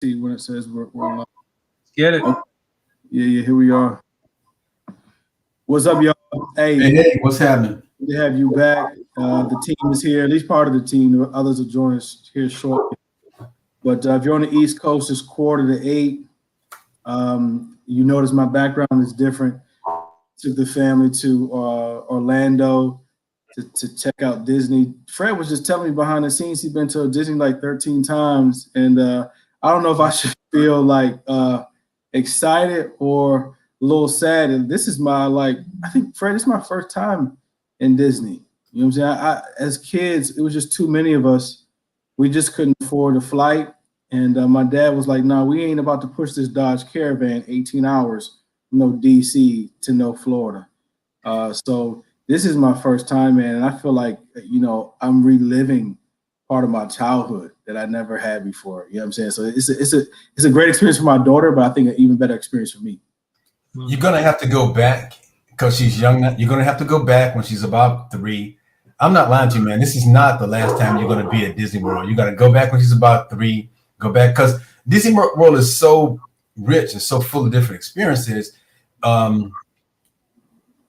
See when it says we're live. Get it. Oh, yeah, here we are. What's up, y'all? Hey, Hey, hey, what's happening? good to have you back. The team is here, at least part of the team. Others will join us here shortly. But if you're on the East Coast, it's 7:45. You notice my background is different. Took the family to Orlando to check out Disney. Fred was just telling me behind the scenes he's been to Disney like 13 times, and I don't know if I should feel like excited or a little sad. And this is my I think Fred, this is my first time in Disney. You know what I'm saying? As kids, it was just too many of us. We just couldn't afford a flight, and my dad was like, "No, we ain't about to push this Dodge Caravan 18 hours, no DC to no Florida." So this is my first time, man, and I feel like I'm reliving part of my childhood that I never had before. You know what I'm saying? So it's a great experience for my daughter, but I think an even better experience for me. You're gonna have to go back because she's young. You're gonna have to go back when she's about 3. I'm not lying to you, man. This is not the last time you're gonna be at Disney World. You gotta go back when she's about 3. Go back because Disney World is so rich and so full of different experiences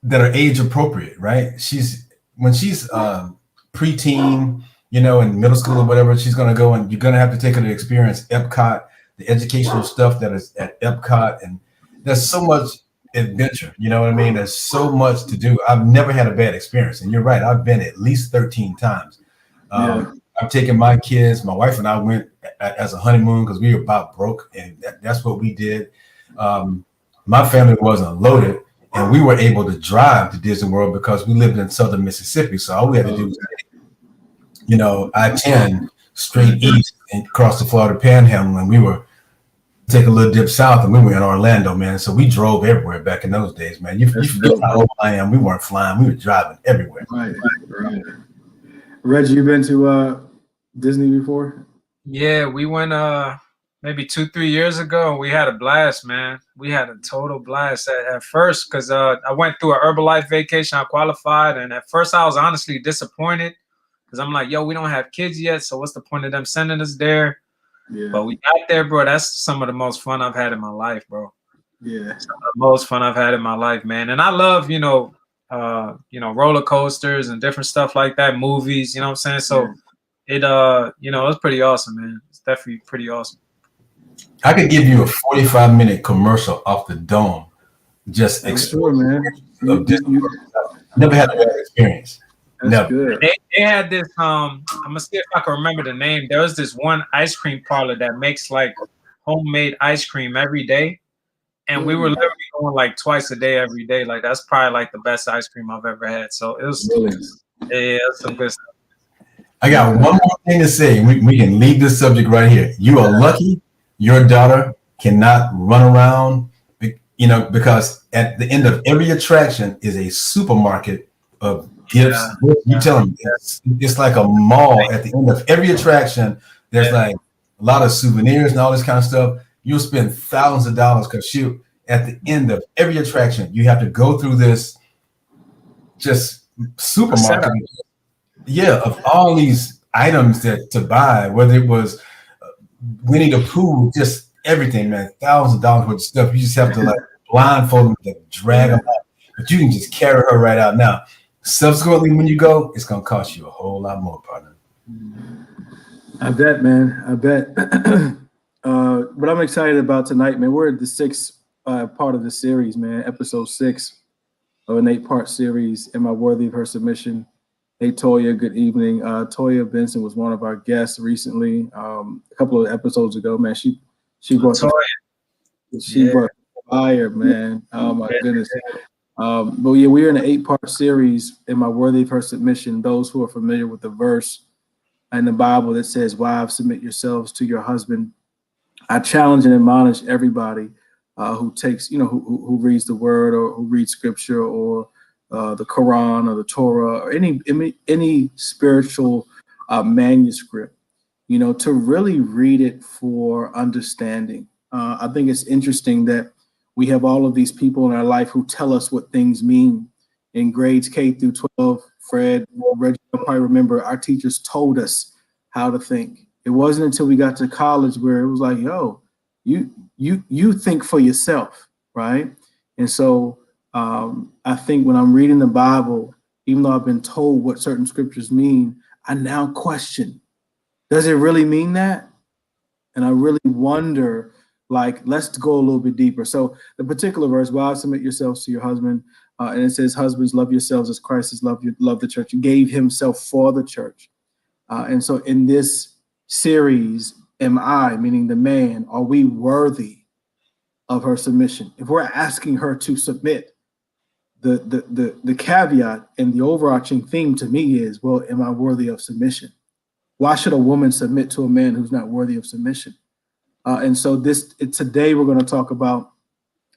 that are age appropriate, right? When she's preteen, in middle school or whatever, she's gonna go and you're gonna have to take her to experience Epcot, the educational stuff that is at Epcot, and there's so much adventure. You know what I mean? There's so much to do. I've never had a bad experience, and you're right. I've been at least 13 times. I've taken my kids. My wife and I went as a honeymoon because we were about broke, and that's what we did. My family wasn't loaded, and we were able to drive to Disney World because we lived in southern Mississippi. So all we had to do was, I-10 straight east and across the Florida Panhandle, and we were take a little dip south, and we were in Orlando, man. So we drove everywhere back in those days, man. You forget how old I am. We weren't flying; we were driving everywhere. Right. Reggie, you been to Disney before? Yeah, we went maybe 2-3 years ago. We had a blast, man. We had a total blast at first because I went through a Herbalife vacation. I qualified, and at first I was honestly disappointed because I'm like, yo, we don't have kids yet, so what's the point of them sending us there? Yeah. But we got there, bro. That's some of the most fun I've had in my life, bro. Yeah. Some of the most fun I've had in my life, man. And I love, roller coasters and different stuff like that, movies, you know what I'm saying? So it it's pretty awesome, man. It's definitely pretty awesome. I could give you a 45-minute commercial off the dome. Just sure, man. Never had a bad experience. That's Never. good. They had this I'm gonna see if I can remember the name. There was this one ice cream parlor that makes like homemade ice cream every day. And we were literally going like twice a day every day. Like that's probably like the best ice cream I've ever had. So it was it's some good stuff. I got one more thing to say. We can leave this subject right here. You are lucky your daughter cannot run around, because at the end of every attraction is a supermarket of gifts. You tell them it's like a mall. At the end of every attraction, there's like a lot of souvenirs and all this kind of stuff. You'll spend thousands of dollars because at the end of every attraction, you have to go through this just supermarket. Of all these items to buy, whether it was Winnie the Pooh, just everything, man, thousands of dollars worth of stuff. You just have to like blindfold them to drag them out. But you can just carry her right out. Now, subsequently, when you go, it's going to cost you a whole lot more, partner. I bet, man. I bet. What I'm excited about tonight, man, we're at the 6th part of the series, man, episode 6 of an 8-part series. Am I worthy of her submission? Hey, Toya, good evening. Toya Benson was one of our guests recently, a couple of episodes ago, man. She brought brought fire, man. Oh, my goodness. But yeah, we're in an 8-part series, Am I worthy of her submission? Those who are familiar with the verse in the Bible that says, wives, submit yourselves to your husband. I challenge and admonish everybody who takes, who reads the word or who reads scripture or the Quran or the Torah or any spiritual manuscript, to really read it for understanding. I think it's interesting that we have all of these people in our life who tell us what things mean. In grades K through 12, Fred, Reggie, you'll probably remember our teachers told us how to think. It wasn't until we got to college where it was like, yo, you think for yourself, right? And so I think when I'm reading the Bible, even though I've been told what certain scriptures mean, I now question, does it really mean that? And I really wonder, like, let's go a little bit deeper. So the particular verse, wives, submit yourselves to your husband. And it says, husbands, love yourselves as Christ has loved the church. He gave himself for the church. And so in this series, am I, meaning the man, are we worthy of her submission? If we're asking her to submit, the caveat and the overarching theme to me is, well, am I worthy of submission? Why should a woman submit to a man who's not worthy of submission? And so today we're going to talk about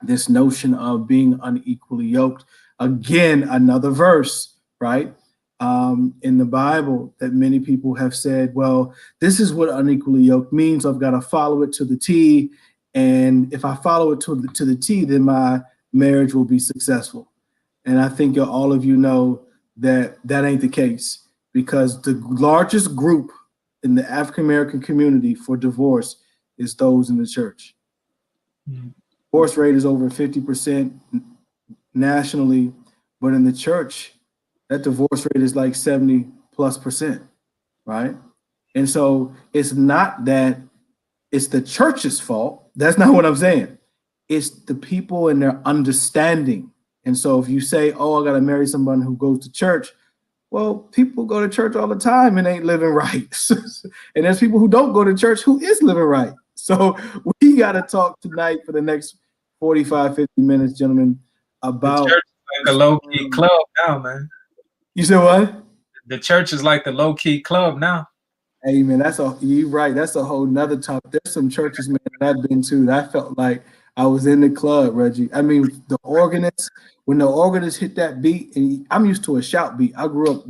this notion of being unequally yoked. Again, another verse, right? In the Bible that many people have said, well, this is what unequally yoked means. I've got to follow it to the T. And if I follow it to the T, then my marriage will be successful. And I think all of you know that that ain't the case, because the largest group in the African-American community for divorce is those in the church. Mm-hmm. Divorce rate is over 50% nationally, but in the church, that divorce rate is like 70+%, right? And so it's not that it's the church's fault. That's not what I'm saying. It's the people and their understanding. And so if you say, oh, I got to marry someone who goes to church, well, people go to church all the time and ain't living right. And there's people who don't go to church who is living right. So we got to talk tonight for the next 45, 50 minutes, gentlemen, about— The church is like a low-key club now, man. You said what? The church is like the low-key club now. Hey, man, you're right. That's a whole nother topic. There's some churches, man, that I've been to that I felt like I was in the club, Reggie. I mean, when the organist hit that beat, and I'm used to a shout beat. I grew up,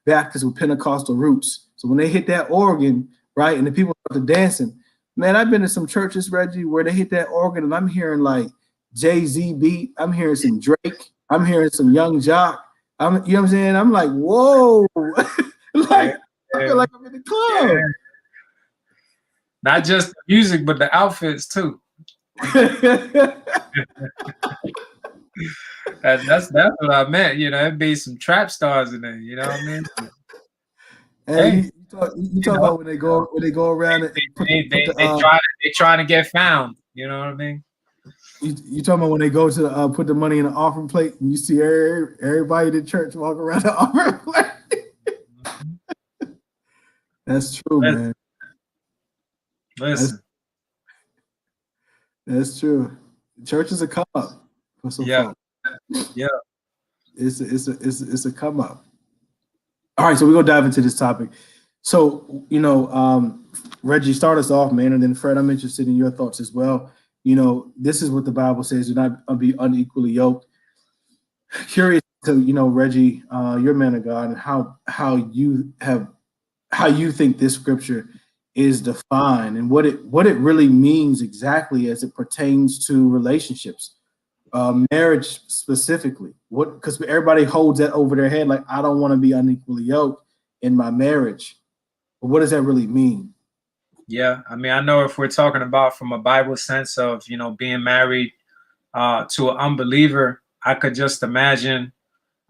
Baptist with Pentecostal roots. So when they hit that organ, right, and the people started dancing, man, I've been to some churches, Reggie, where they hit that organ and I'm hearing like Jay-Z beat. I'm hearing some Drake. I'm hearing some Young Jock. You know what I'm saying? I'm like, whoa. I feel like I'm in the club. Yeah. Not just the music, but the outfits too. That's what I meant. It'd be some trap stars in there. You know what I mean? Hey, you talk about when they go around and they trying to get found. You know what I mean? You talking about when they go to put the money in the offering plate and you see everybody in the church walk around the offering plate? That's true, man. Listen. That's true. Church is a come up for some folks. Yeah. It's a come up. All right, so we're gonna dive into this topic. So, Reggie, start us off, man, and then Fred, I'm interested in your thoughts as well. This is what the Bible says: do not be unequally yoked. Curious to, Reggie, you're a man of God, and how you think this scripture is defined and what it really means exactly as it pertains to relationships, marriage specifically. Because everybody holds that over their head, like, I don't want to be unequally yoked in my marriage. But what does that really mean? Yeah, I mean, I know if we're talking about from a Bible sense of, being married to an unbeliever, I could just imagine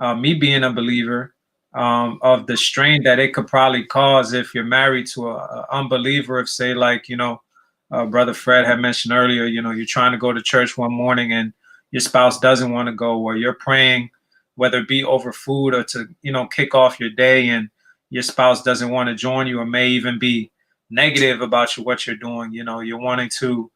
me being a believer, of the strain that it could probably cause if you're married to an unbeliever. If, say, like, Brother Fred had mentioned earlier, you're trying to go to church one morning and your spouse doesn't want to go, or you're praying, whether it be over food or to, kick off your day, and your spouse doesn't want to join you, or may even be negative about what you're doing. You're wanting to,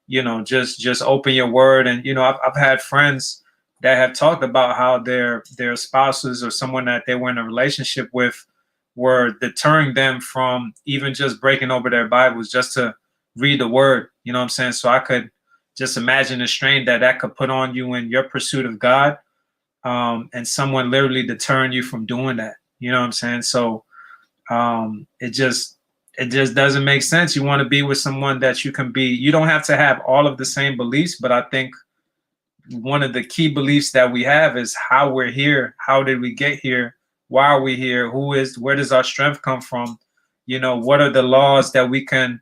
just open your word. And, I've had friends that have talked about how their spouses or someone that they were in a relationship with were deterring them from even just breaking over their Bibles just to read the word. You know what I'm saying? So I could just imagine the strain that could put on you in your pursuit of God, and someone literally deterring you from doing that. You know what I'm saying? So it just doesn't make sense. You want to be with someone that you don't have to have all of the same beliefs, but I think one of the key beliefs that we have is how we're here. How did we get here? Why are we here? Where does our strength come from? what are the laws that we can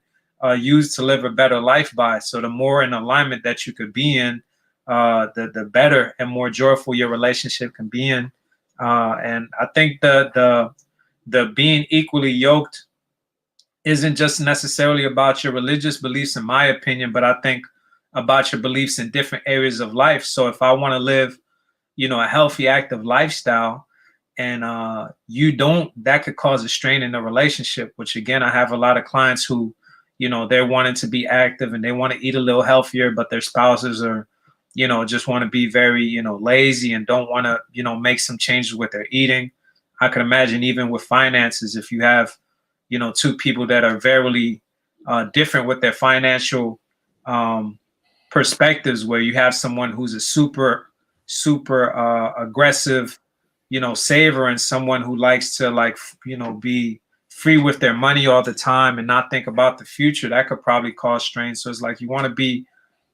use to live a better life by. So the more in alignment that you could be in, the better and more joyful your relationship can be in. And I think the being equally yoked isn't just necessarily about your religious beliefs, in my opinion, but I think about your beliefs in different areas of life. So if I want to live, a healthy, active lifestyle, and you don't, that could cause a strain in the relationship, which again, I have a lot of clients who, they're wanting to be active and they want to eat a little healthier, but their spouses are, just want to be very, lazy and don't want to, make some changes with their eating. I can imagine even with finances, if you have, two people that are very different with their financial perspectives, where you have someone who's a super aggressive, saver, and someone who likes to be free with their money all the time and not think about the future, that could probably cause strain. So it's like you want to be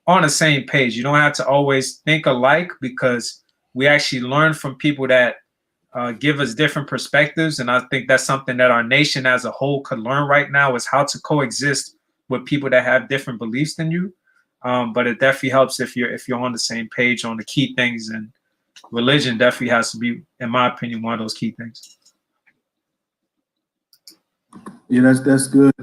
on the same page. You don't have to always think alike, because we actually learn from people that give us different perspectives. And I think that's something that our nation as a whole could learn right now, is how to coexist with people that have different beliefs than you. But it definitely helps if you're on the same page on the key things, and religion definitely has to be, in my opinion, one of those key things. Yeah, that's good.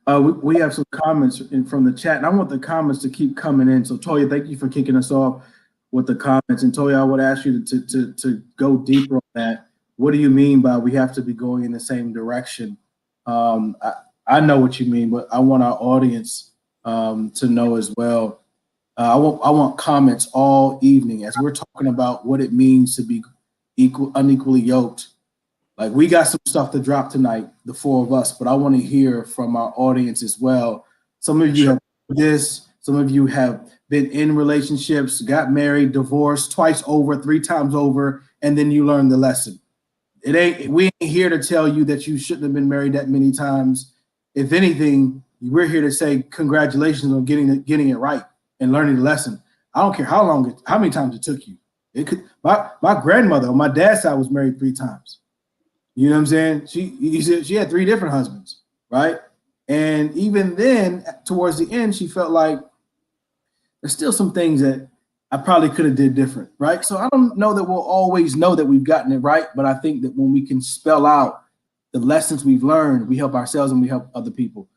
We have some comments from the chat, and I want the comments to keep coming in. So Toya, thank you for kicking us off with the comments. And Toya, I would ask you to go deeper on that. What do you mean by we have to be going in the same direction? I know what you mean, but I want our audience to know as well. I want comments all evening as we're talking about what it means to be unequally yoked. Like, we got some stuff to drop tonight, the four of us, but I want to hear from our audience as well. Some of you have this, some of you have been in relationships, got married, divorced twice over, 3 times over, and then you learn the lesson. We ain't here to tell you that you shouldn't have been married that many times. If anything, we're here to say congratulations on getting it right and learning the lesson. I don't care how many times it took you. It could. My grandmother on my dad's side was married 3 times. You know what I'm saying? She had 3 different husbands, right? And even then, towards the end, she felt like there's still some things that I probably could have did different, right? So I don't know that we'll always know that we've gotten it right, but I think that when we can spell out the lessons we've learned, we help ourselves and we help other people.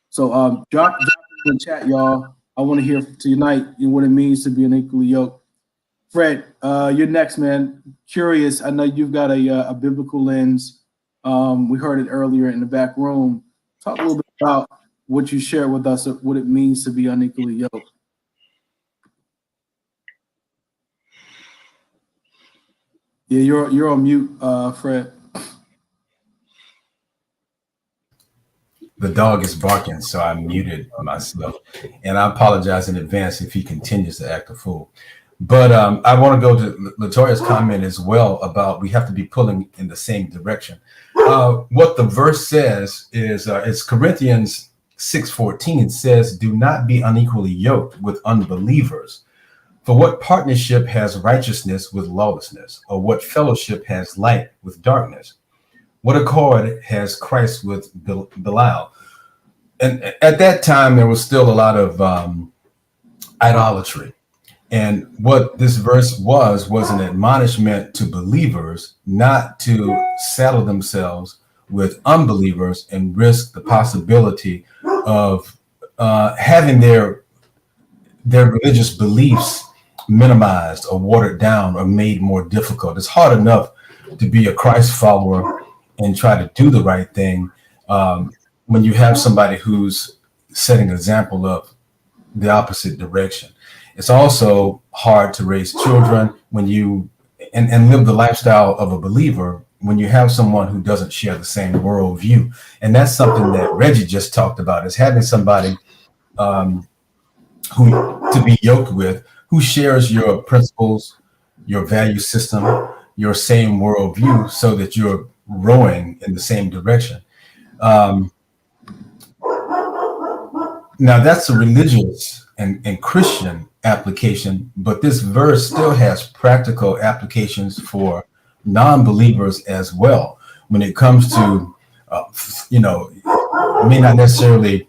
So drop in the chat, y'all. I want to hear tonight what it means to be unequally yoked. Fred, you're next, man. Curious, I know you've got a biblical lens. We heard it earlier in the back room. Talk a little bit about what you shared with us, what it means to be unequally yoked. Yeah, you're on mute, Fred. The dog is barking, so I muted myself. And I apologize in advance if he continues to act a fool. But I want to go to Latoya's comment as well about we have to be pulling in the same direction. What the verse says is it's Corinthians 6:14 says, "Do not be unequally yoked with unbelievers. For what partnership has righteousness with lawlessness? Or what fellowship has light with darkness? What accord has Christ with Belial?" And at that time, there was still a lot of idolatry. And what this verse was an admonishment to believers not to saddle themselves with unbelievers and risk the possibility of having their religious beliefs minimized or watered down or made more difficult. It's hard enough to be a Christ follower and try to do the right thing when you have somebody who's setting an example of the opposite direction. It's also hard to raise children when you and live the lifestyle of a believer when you have someone who doesn't share the same worldview. And that's something that Reggie just talked about, is having somebody who to be yoked with, who shares your principles, your value system, your same worldview, so that you're rowing in the same direction. Now that's a religious and Christian application, but this verse still has practical applications for non-believers as well when it comes to you know, may not necessarily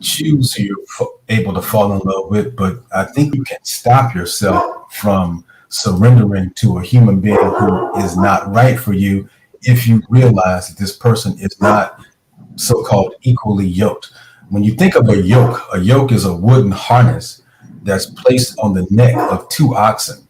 choose who you're able to fall in love with, but I think you can stop yourself from surrendering to a human being who is not right for you if you realize that this person is not so-called equally yoked. When you think of a yoke is a wooden harness that's placed on the neck of two oxen.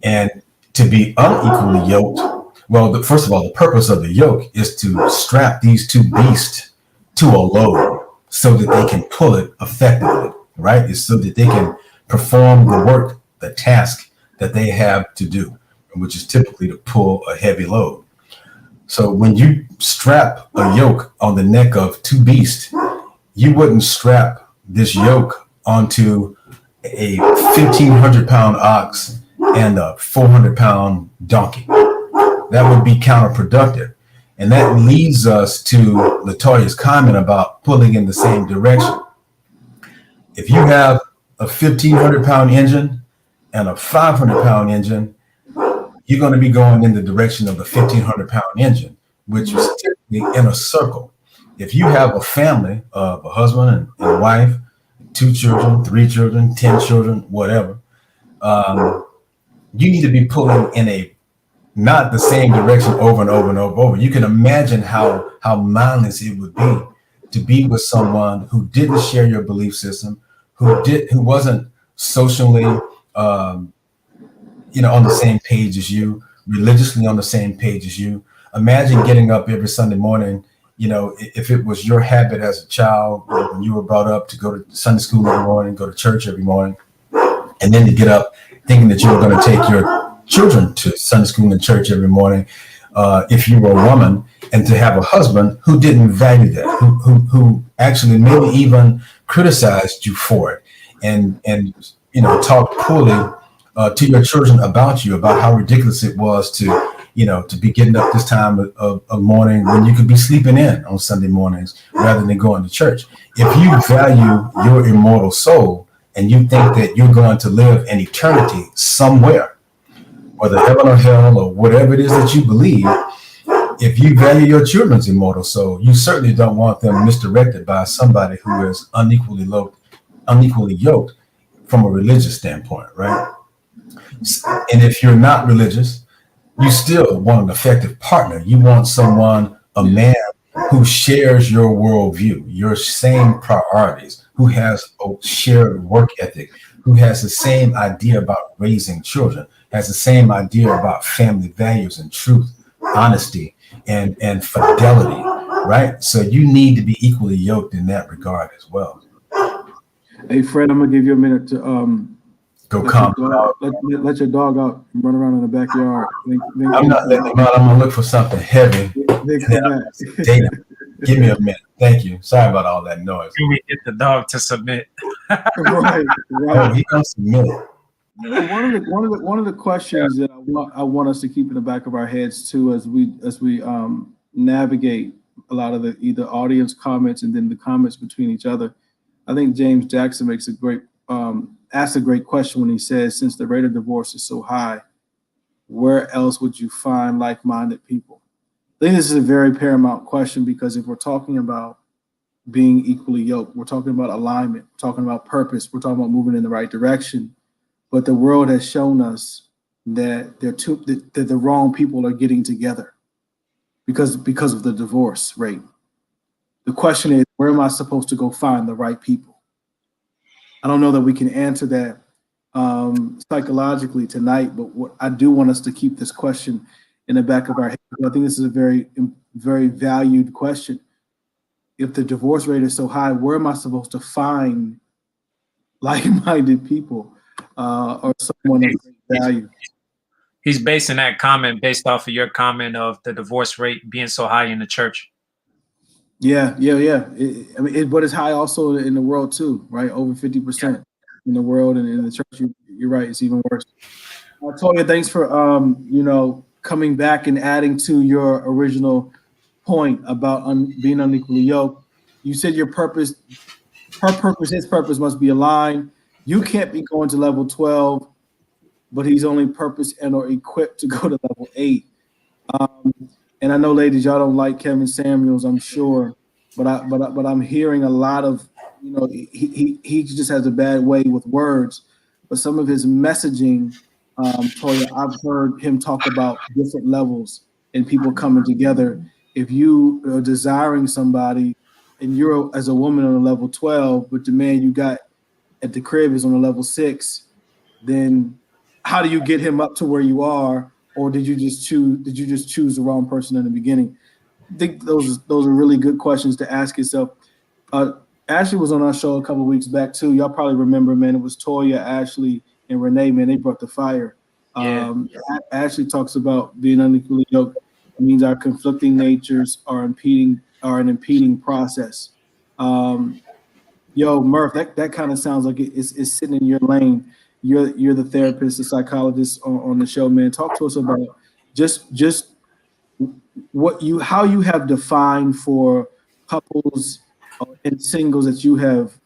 And to be unequally yoked, well, first of all, the purpose of the yoke is to strap these two beasts to a load so that they can pull it effectively, right? It's so that they can perform the work, the task that they have to do, which is typically to pull a heavy load. So when you strap a yoke on the neck of two beasts, you wouldn't strap this yoke onto a 1,500-pound ox and a 400-pound donkey. That would be counterproductive. And that leads us to LaToya's comment about pulling in the same direction. If you have a 1,500-pound engine and a 500-pound engine, you're going to be going in the direction of the 1,500-pound engine, which is typically in a circle. If you have a family of a husband and wife, 2 children, 3 children, 10 children, whatever, you need to be pulling in not the same direction over and over and over. You can imagine how mindless it would be to be with someone who didn't share your belief system, who wasn't socially on the same page as you, religiously on the same page as you. Imagine getting up every Sunday morning, if it was your habit as a child, when you were brought up to go to Sunday school every morning, go to church every morning, and then to get up thinking that you were going to take your children to Sunday school and church every morning, if you were a woman, and to have a husband who didn't value that, who actually maybe even criticized you for it, and talked poorly to your children about how ridiculous it was to be getting up this time of morning when you could be sleeping in on Sunday mornings rather than going to church. If you value your immortal soul and you think that you're going to live an eternity somewhere, whether heaven or hell or whatever it is that you believe, if you value your children's immortal soul, you certainly don't want them misdirected by somebody who is unequally yoked from a religious standpoint, right? And if you're not religious, you still want an effective partner. You want a man who shares your worldview, your same priorities, who has a shared work ethic, who has the same idea about raising children, has the same idea about family values and truth, honesty, and fidelity, right? So you need to be equally yoked in that regard as well. Hey, Fred, I'm gonna give you a minute to go calm down. Let your dog out and run around in the backyard. I'm not letting him out. I'm gonna look for something heavy. Give me a minute. Thank you. Sorry about all that noise. Can we get the dog to submit? Right. Oh, he can submit. One of the questions that I want us to keep in the back of our heads too, as we navigate a lot of the either audience comments and then the comments between each other. I think James Jackson asks a great question when he says, since the rate of divorce is so high, where else would you find like-minded people? I think this is a very paramount question, because if we're talking about being equally yoked, we're talking about alignment, we're talking about purpose, we're talking about moving in the right direction. But the world has shown us that that the wrong people are getting together because of the divorce rate. The question is, where am I supposed to go find the right people? I don't know that we can answer that psychologically tonight, but what I do want us to keep this question in the back of our head. I think this is a very, very valued question. If the divorce rate is so high, where am I supposed to find like-minded people or someone of great value? He's basing that comment based off of your comment of the divorce rate being so high in the church. Yeah. But it's high also in the world too, right? Over 50% in the world, and in the church, you're right, it's even worse. Toya, thanks for coming back and adding to your original point about being unequally yoked. You said his purpose must be aligned. You can't be going to level 12, but he's only purposed and or equipped to go to level 8. And I know, ladies, y'all don't like Kevin Samuels, I'm sure, but I'm hearing a lot of, he just has a bad way with words. But some of his messaging, Toya, I've heard him talk about different levels and people coming together. If you are desiring somebody, and you're as a woman on a level 12, but the man you got at the crib is on a level 6, then how do you get him up to where you are? Or did you just choose the wrong person in the beginning? I think those are really good questions to ask yourself. Ashley was on our show a couple of weeks back too. Y'all probably remember, man. It was Toya, Ashley, and Renee. Man, they brought the fire. Yeah. Ashley talks about being unequally yoked. It means our conflicting natures are an impeding process. Yo, Murph, that kind of sounds like it's sitting in your lane. You're the therapist, the psychologist on the show, man. Talk to us about just how you have defined for couples and singles that you have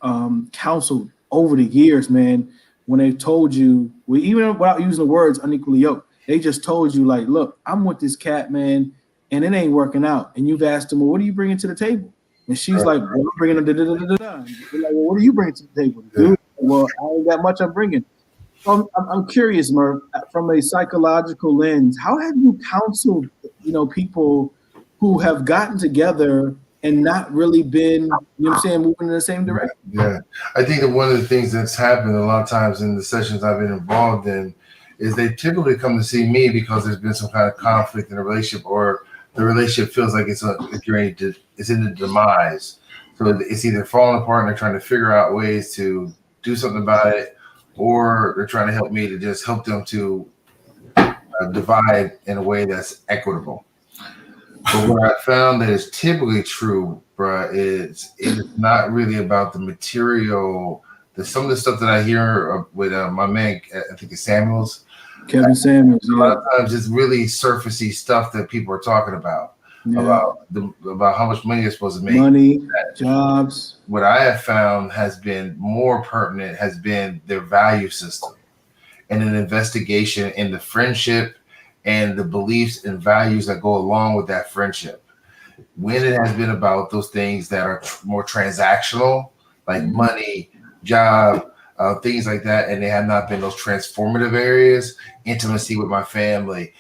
counseled over the years, man. When they told you, even without using the words unequally yoked, they just told you, like, look, I'm with this cat, man, and it ain't working out. And you've asked them, well, what are you bringing to the table? And she's like, well, I'm bringing da da da da da. You're like, well, what are you bringing to the table? Dude? Well, I ain't got much I'm bringing. I'm curious, Murph, from a psychological lens, how have you counseled, people who have gotten together and not really been, moving in the same direction? Yeah. I think that one of the things that's happened a lot of times in the sessions I've been involved in is they typically come to see me because there's been some kind of conflict in a relationship, or the relationship feels like it's in the demise. So it's either falling apart and they're trying to figure out ways to do something about it, or they're trying to help me to just help them to divide in a way that's equitable. But what I found that is typically true, bruh, is it's not really about the material. Some of the stuff that I hear with my man, I think it's Kevin Samuels. A lot of times it's really surfacey stuff that people are talking about. Yeah. About how much money you're supposed to make. Money, jobs. What I have found has been more pertinent has been their value system and an investigation in the friendship and the beliefs and values that go along with that friendship. When it has been about those things that are more transactional, like money, job, things like that, and they have not been those transformative areas, intimacy with my family,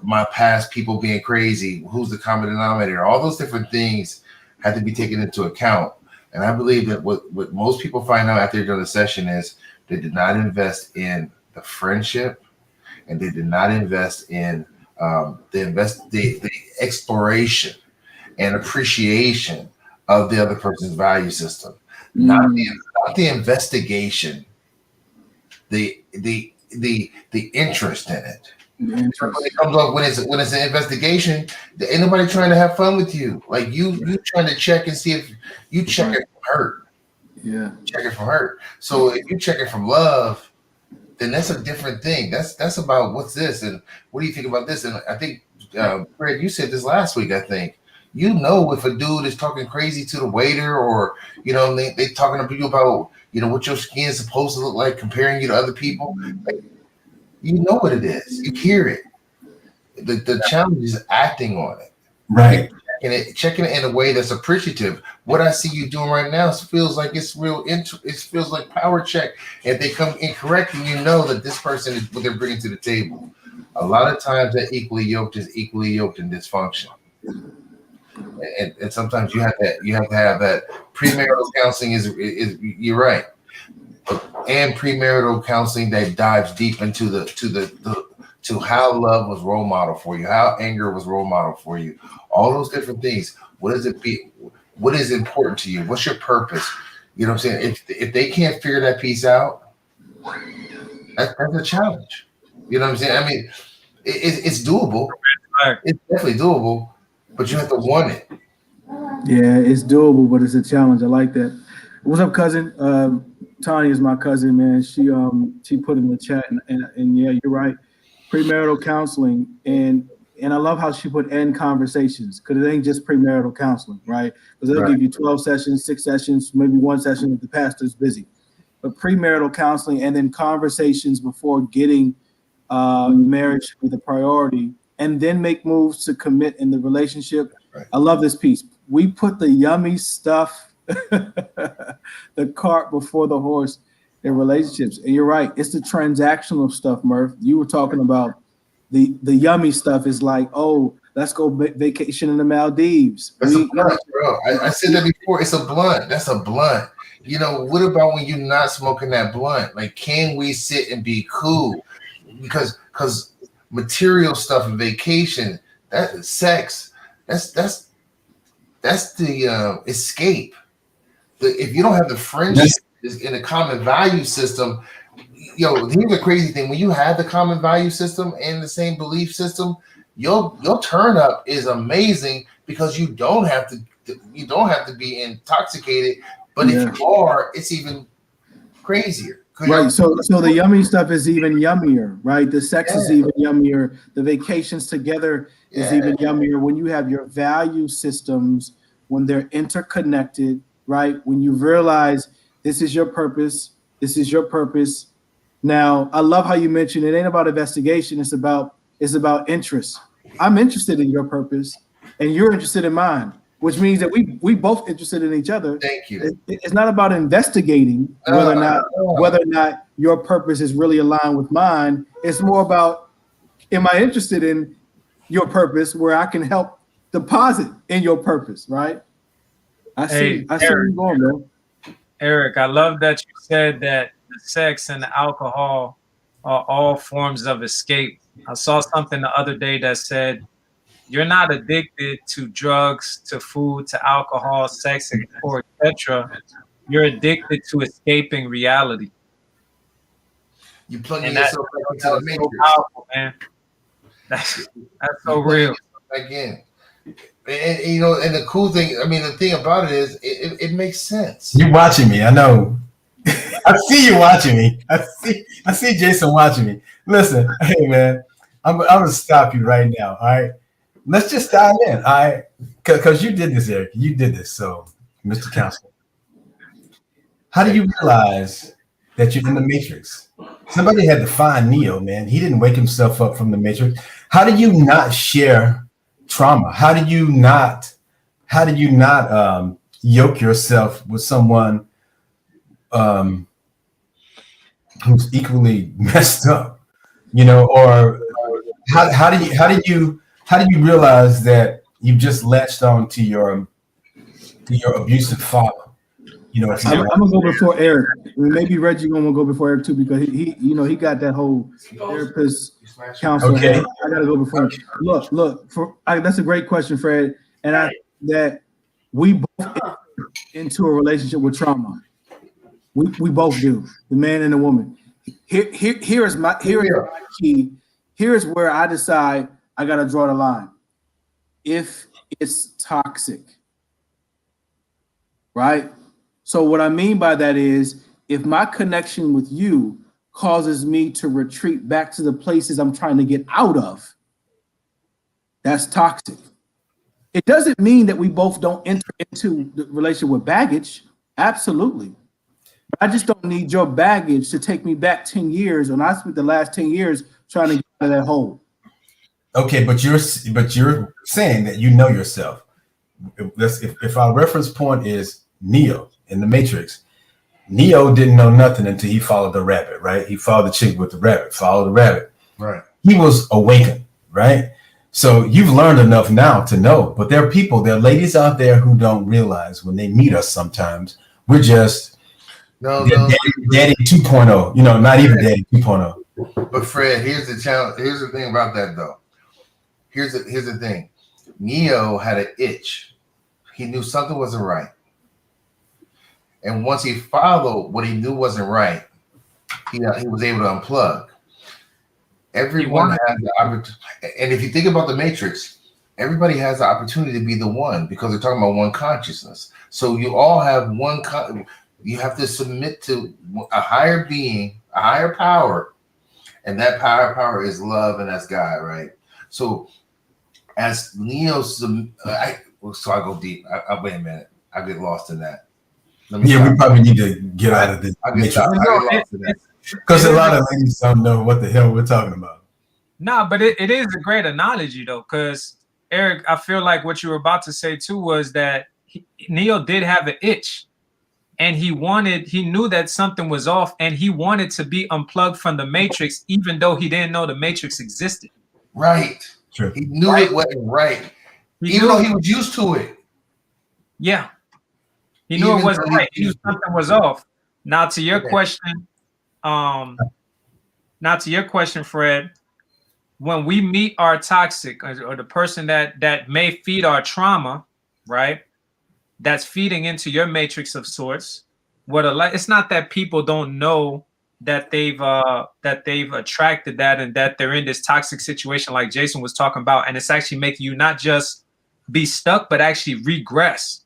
my past, people being crazy, who's the common denominator, all those different things had to be taken into account. And I believe that what most people find out after they're done the session is they did not invest in the friendship, and they did not invest in the exploration and appreciation of the other person's value system, not the investigation, the interest in it. When it comes up, when it's an investigation, ain't nobody trying to have fun with you. Like you trying to check and see if you check it from hurt. Yeah, check it from hurt. So if you check it from love, then that's a different thing. That's about what's this and what do you think about this? And I think Fred, you said this last week. I think if a dude is talking crazy to the waiter, or they talking to you about what your skin is supposed to look like, comparing you to other people. Like, you know what it is. You hear it. The challenge is acting on it. Right. Checking it in a way that's appreciative. What I see you doing right now feels like it's real. It feels like power check. If they come incorrect, and you know that this person is what they're bringing to the table. A lot of times, that equally yoked is equally yoked in dysfunction. And sometimes you have to have that. Premarital counseling is you're right. And premarital counseling that dives deep into to how love was role model for you, how anger was role model for you, all those different things. What does it be? What is important to you? What's your purpose? You know what I'm saying? If they can't figure that piece out, that's a challenge. You know what I'm saying? I mean, it's doable. It's definitely doable, but you have to want it. Yeah, it's doable, but it's a challenge. I like that. What's up, cousin? Tanya is my cousin, man. She put in the chat, and yeah, you're right. Premarital counseling, and I love how she put end conversations, because it ain't just premarital counseling, right? Because they'll give you 12 sessions, 6 sessions, maybe 1 session if the pastor's busy. But premarital counseling and then conversations before getting marriage with a priority, and then make moves to commit in the relationship. Right. I love this piece. We put the yummy stuff, the cart before the horse in relationships. And you're right. It's the transactional stuff, Murph. You were talking about the yummy stuff is like, oh, let's go vacation in the Maldives. That's a blunt, bro. I said that before. It's a blunt. That's a blunt. You know, what about when you're not smoking that blunt? Like, can we sit and be cool? Because material stuff and vacation, that sex, that's the escape. If you don't have the friendship in a common value system, here's the crazy thing: when you have the common value system and the same belief system, your turn up is amazing because you don't have to be intoxicated. But if you are, it's even crazier. Right. So the yummy stuff is even yummier, right? The sex is even yummier. The vacations together is even yummier when you have your value systems, when they're interconnected, right? When you realize this is your purpose, this is your purpose. Now, I love how you mentioned it ain't about investigation, it's about interest. I'm interested in your purpose and you're interested in mine, which means that we both interested in each other. Thank you. It's not about investigating whether or not your purpose is really aligned with mine. It's more about, am I interested in your purpose where I can help deposit in your purpose, right? I see where you're going, bro. Eric, I love that you said that the sex and the alcohol are all forms of escape. I saw something the other day that said, you're not addicted to drugs, to food, to alcohol, sex, or etc. You're addicted to escaping reality. You plugging yourself back into the matrix. So powerful, man. That's so real. Again, and and the cool thing, the thing about it is, it makes sense. You're watching me, I know. I see you watching me. I see Jason watching me. Listen, hey man, I'm gonna stop you right now. All right. Let's just dive in, all right? Because you did this, Eric. You did this. So, Mr. Counselor, how do you realize that you're in the matrix? Somebody had to find Neo, man. He didn't wake himself up from the matrix. How do you not share trauma? How do you not yoke yourself with someone who's equally messed up? Or how do you realize that you've just latched on to your abusive father? I'm gonna go before Eric. Maybe Reggie gonna go before Eric too, because he got that whole therapist counselor. Okay. I gotta go before him. Look. That's a great question, Fred. And that we both into a relationship with trauma. We both do, the man and the woman. Here is my key. Here's where I decide I gotta draw the line. If it's toxic, right? So what I mean by that is, if my connection with you causes me to retreat back to the places I'm trying to get out of, that's toxic. It doesn't mean that we both don't enter into the relationship with baggage. Absolutely. But I just don't need your baggage to take me back 10 years, and I spent the last 10 years trying to get out of that hole. Okay, but you're saying that you know yourself. If our reference point is Neo in the Matrix, Neo didn't know nothing until he followed the rabbit, right? He followed the chick with the rabbit, followed the rabbit. Right. He was awakened, right? So you've learned enough now to know, but there are ladies out there who don't realize when they meet us sometimes, we're just daddy 2.0, not even daddy 2.0. But Fred, here's the challenge. Here's the thing about that though. Here's the thing. Neo had an itch. He knew something wasn't right. And once he followed what he knew wasn't right, he was able to unplug. Everyone has the opportunity. And if you think about the Matrix, everybody has the opportunity to be the one, because they're talking about one consciousness. So you all have one. You have to submit to a higher being, a higher power, and that power is love, and that's God, right? So as Neo, so I go deep. Wait a minute, I get lost in that. We probably need to get out of this. Because a lot of ladies don't know what the hell we're talking about. No, but it is a great analogy though, because Eric, I feel like what you were about to say too was that Neo did have an itch, and he knew that something was off, and he wanted to be unplugged from the Matrix, even though he didn't know the Matrix existed. Right. True. He knew it wasn't right, even though he was used to it. Yeah, he knew it wasn't right. He knew something was off. Now to your question, Fred, when we meet our toxic or the person that may feed our trauma, right? That's feeding into your matrix of sorts. It's not that people don't know that they've attracted that and that they're in this toxic situation like Jason was talking about, and it's actually making you not just be stuck but actually regress.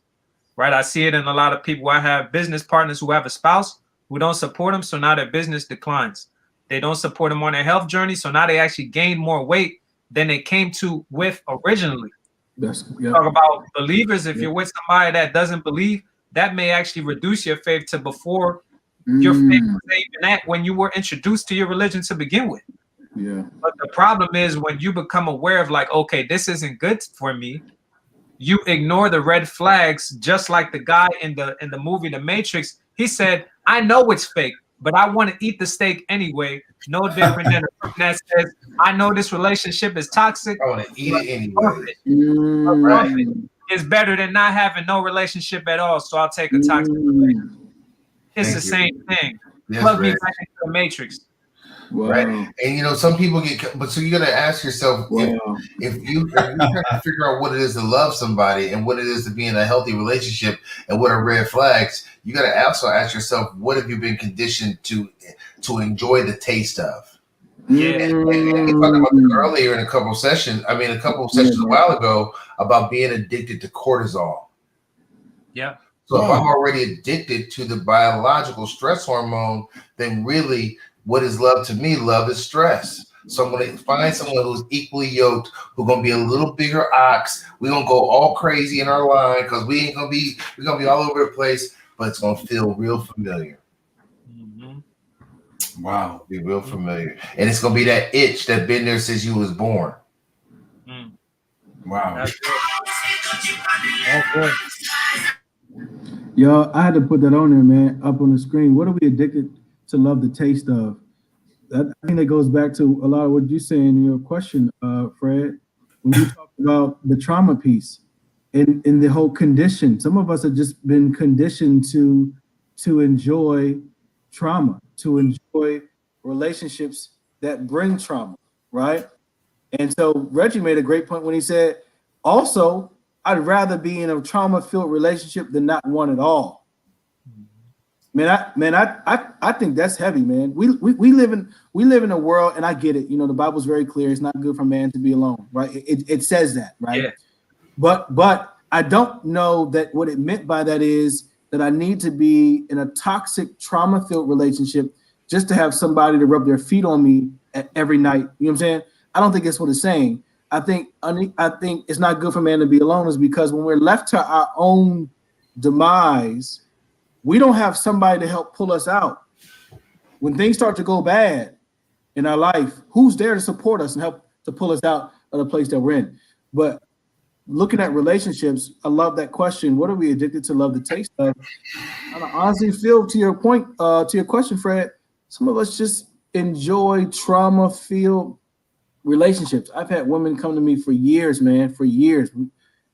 Right? I see it in a lot of people. I have business partners who have a spouse who don't support them, so now their business declines. They don't support them on their health journey, so now they actually gain more weight than they came to with originally. Talk about believers. If you're with somebody that doesn't believe, that may actually reduce your faith to before your faith was even at when you were introduced to your religion to begin with. Yeah. But the problem is when you become aware of like, okay, this isn't good for me, you ignore the red flags, just like the guy in the movie The Matrix. He said, I know it's fake, but I want to eat the steak anyway. No different than a person that says, I know this relationship is toxic. I want to eat it anyway. Right. It's better than not having no relationship at all, so I'll take a toxic relationship. It's the same thing. Plug me back into the Matrix. Wow. Right. And some people but so you got to ask yourself if you're trying to figure out what it is to love somebody and what it is to be in a healthy relationship and what are red flags, you got to also ask yourself, what have you been conditioned to enjoy the taste of? Yeah. And we talked about this earlier in a couple of sessions a while ago about being addicted to cortisol. Yeah. So if I'm already addicted to the biological stress hormone, then really what is love to me? Love is stress. So I'm going to find someone who's equally yoked, who's going to be a little bigger ox. We're going to go all crazy in our line because we're going to be all over the place, but it's going to feel real familiar. Mm-hmm. Wow. Be real familiar. And it's going to be that itch that's been there since you was born. Mm. Wow. That's good. Yo, I had to put that on there, man, up on the screen. What are we addicted to love the taste of? I think that goes back to a lot of what you're saying in your question, Fred. When you talk about the trauma piece and the whole condition, some of us have just been conditioned to enjoy trauma, to enjoy relationships that bring trauma, right? And so Reggie made a great point when he said, also, I'd rather be in a trauma-filled relationship than not one at all. I think that's heavy, man. We live in a world, and I get it. The Bible's very clear. It's not good for man to be alone, right? It says that, right? Yeah. But I don't know that what it meant by that is that I need to be in a toxic, trauma-filled relationship just to have somebody to rub their feet on me every night. You know what I'm saying? I don't think that's what it's saying. I think it's not good for man to be alone is because when we're left to our own demise, we don't have somebody to help pull us out. When things start to go bad in our life, who's there to support us and help to pull us out of the place that we're in? But looking at relationships, I love that question. What are we addicted to love the taste of? I honestly feel to your point, to your question, Fred, some of us just enjoy trauma-filled relationships. I've had women come to me for years, man, for years.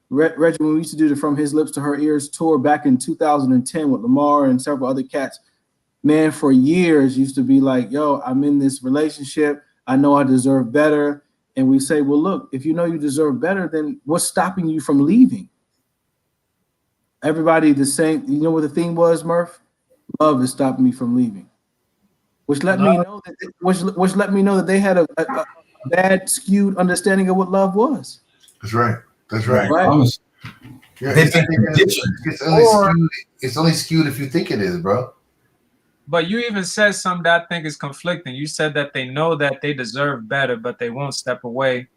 Reggie, when we used to do the From His Lips to Her Ears tour back in 2010 with Lamar and several other cats, man, for years used to be like, yo, I'm in this relationship. I know I deserve better. And we say, well, look, if you know you deserve better, then what's stopping you from leaving? Everybody the same. You know what the theme was, Murph? Love is stopping me from leaving. Which let me know that they had a bad, skewed understanding of what love was. That's right. That's right. Yeah, it's only skewed if you think it is, bro. But you even said something that I think is conflicting. You said that they know that they deserve better, but they won't step away.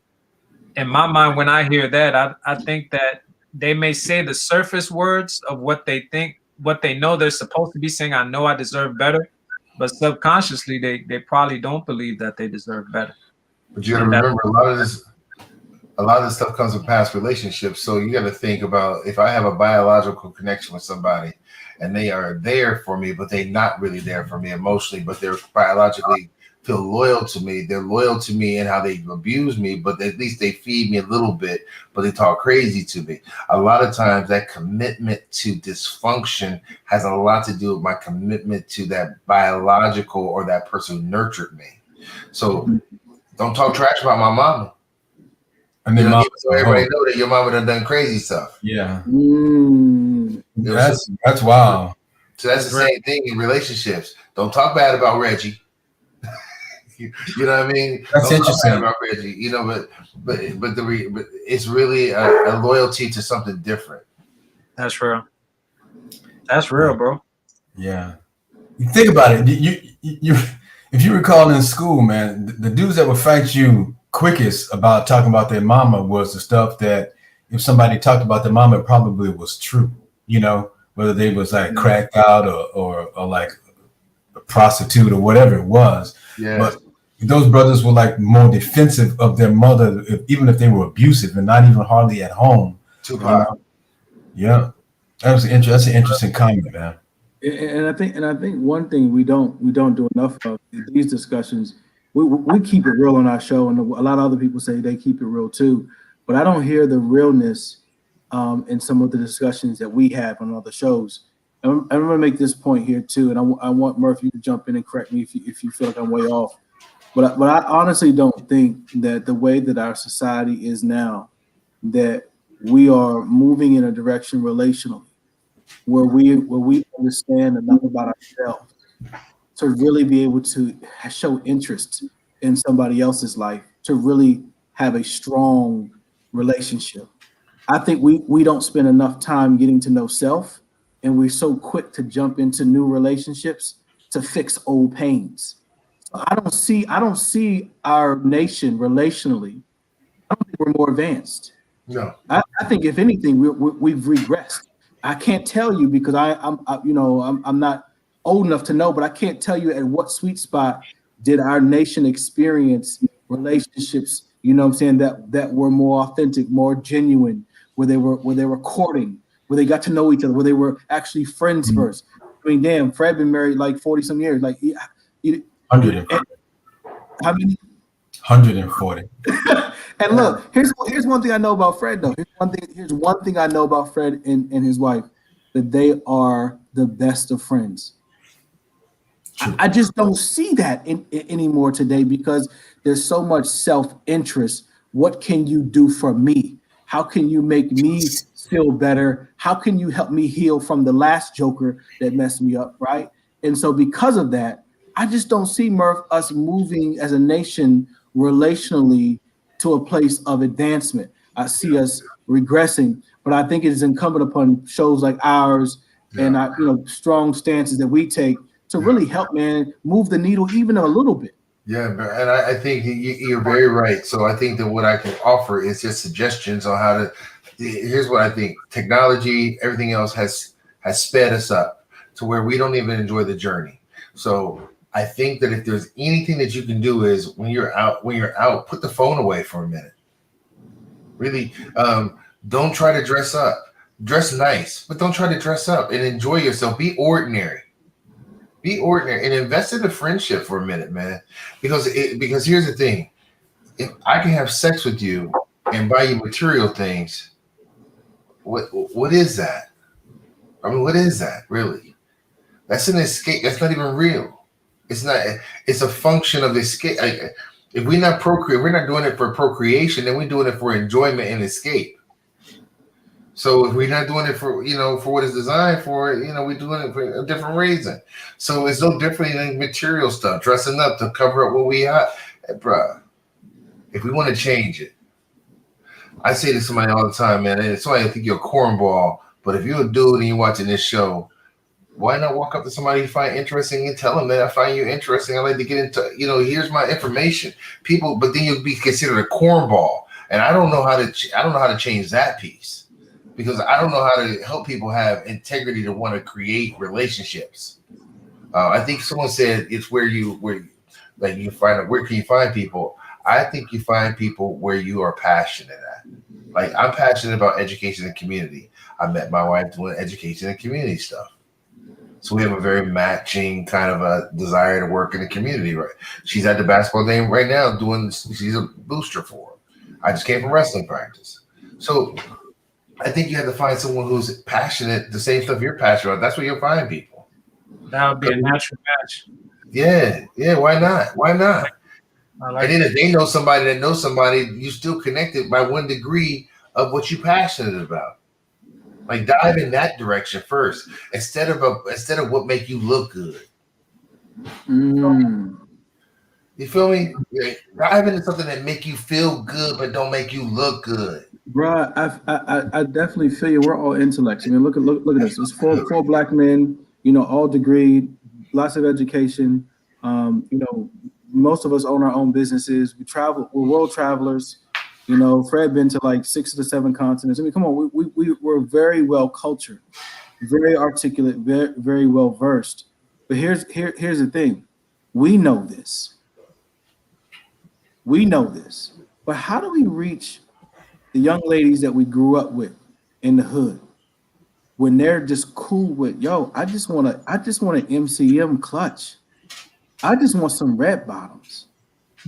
In my mind, when I hear that, I think that they may say the surface words of what they think, what they know they're supposed to be saying, I know I deserve better. But subconsciously, they probably don't believe that they deserve better. But you got to remember, a lot of this stuff comes from past relationships. So you got to think about, if I have a biological connection with somebody and they are there for me, but they're not really there for me emotionally, but they're biologically feel loyal to me. They're loyal to me in how they abuse me, but at least they feed me a little bit, but they talk crazy to me. A lot of times that commitment to dysfunction has a lot to do with my commitment to that biological or that person who nurtured me. So don't talk trash about my mama. And then So everybody know that your mama done crazy stuff. Yeah. That's wild. So that's the same thing in relationships. Don't talk bad about Reggie. You know what I mean? That's interesting. About Reggie, you know, but it's really a loyalty to something different. That's real. That's real, bro. Yeah. You think about it. You if you recall in school, man, the dudes that would fight you quickest about talking about their mama was the stuff that if somebody talked about their mama, it probably was true. You know, whether they was like cracked out or like a prostitute or whatever it was. Yeah. But those brothers were like more defensive of their mother, even if they were abusive and not even hardly at home. Tupac. Yeah, that's an interesting comment, man. And I think one thing we don't do enough of these discussions. We keep it real on our show, and a lot of other people say they keep it real too. But I don't hear the realness in some of the discussions that we have on other shows. And I'm going to make this point here too, and I want Murphy to jump in and correct me if you feel like I'm way off. But I honestly don't think that the way that our society is now, that we are moving in a direction relationally where we understand enough about ourselves to really be able to show interest in somebody else's life, to really have a strong relationship. I think we don't spend enough time getting to know self, and we're so quick to jump into new relationships to fix old pains. I don't see our nation relationally. I don't think we're more advanced. No, I think if anything, we've regressed. I can't tell you because I'm not old enough to know, but I can't tell you at what sweet spot did our nation experience relationships. You know what I'm saying, that were more authentic, more genuine, where they were courting, where they got to know each other, where they were actually friends first. I mean, damn, Fred been married like 40 some years, like. 140. How many? 140. And look, here's one thing I know about Fred, though. Here's one thing I know about Fred and his wife, that they are the best of friends. I just don't see that anymore today because there's so much self-interest. What can you do for me? How can you make me feel better? How can you help me heal from the last joker that messed me up, right? And so because of that, I just don't see, Murph, us moving as a nation relationally to a place of advancement. I see us regressing, but I think it is incumbent upon shows like ours and strong stances that we take to really help, man, move the needle even a little bit. Yeah, and I think you're very right. So I think that what I can offer is just suggestions on how to. Here's what I think: technology, everything else has sped us up to where we don't even enjoy the journey. So I think that if there's anything that you can do is when you're out, put the phone away for a minute. Really, don't try to dress up. Dress nice, but don't try to dress up and enjoy yourself. Be ordinary. Be ordinary and invest in a friendship for a minute, man. Because here's the thing: if I can have sex with you and buy you material things, what is that? I mean, what is that really? That's an escape. That's not even real. It's not. It's a function of escape. If we're not doing it for procreation, then we're doing it for enjoyment and escape. So if we're not doing it for what it's designed for, we're doing it for a different reason. So it's no different than material stuff, dressing up to cover up what we have, bruh. If we want to change it, I say to somebody all the time, man. And somebody think you're a cornball, but if you're a dude and you're watching this show, why not walk up to somebody you find interesting and tell them that I find you interesting? I like to get into, here's my information, people. But then you'll be considered a cornball, and I don't know how to change that piece. Because I don't know how to help people have integrity to want to create relationships. I think someone said it's where you find out where can you find people. I think you find people where you are passionate at. Like, I'm passionate about education and community. I met my wife doing education and community stuff. So we have a very matching kind of a desire to work in the community, right? She's at the basketball game right now she's a booster for her. I just came from wrestling practice. So I think you have to find someone who's passionate, the same stuff you're passionate about. That's where you'll find people. That would be a natural match. Yeah, why not? Why not? I And then if they know somebody that knows somebody, you still connected by 1 degree of what you're passionate about. Like, dive in that direction first, instead of what make you look good. Mm. You feel me? Dive into something that make you feel good but don't make you look good. Bro, I definitely feel you. We're all intellects. I mean, look at this. It's four black men, all degreed, lots of education. Most of us own our own businesses. We travel. We're world travelers. Fred been to like 6 to 7 continents. I mean, come on, we're very well cultured, very articulate, very, very well versed. But here's the thing. We know this. But how do we reach the young ladies that we grew up with in the hood when they're just cool with, I just want an MCM clutch. I just want some red bottoms.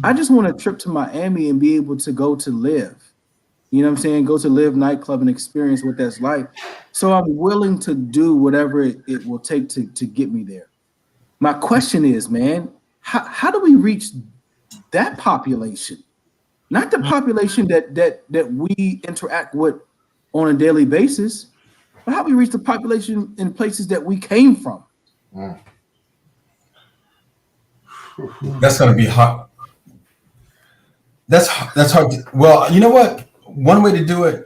I just want a trip to Miami and be able to go to Live. You know what I'm saying? Go to Live nightclub and experience what that's like. So I'm willing to do whatever it will take to get me there. My question is, man, how do we reach that population? Not the population that we interact with on a daily basis, but how do we reach the population in places that we came from? That's going to be hard. That's hard. Well, you know what? One way to do it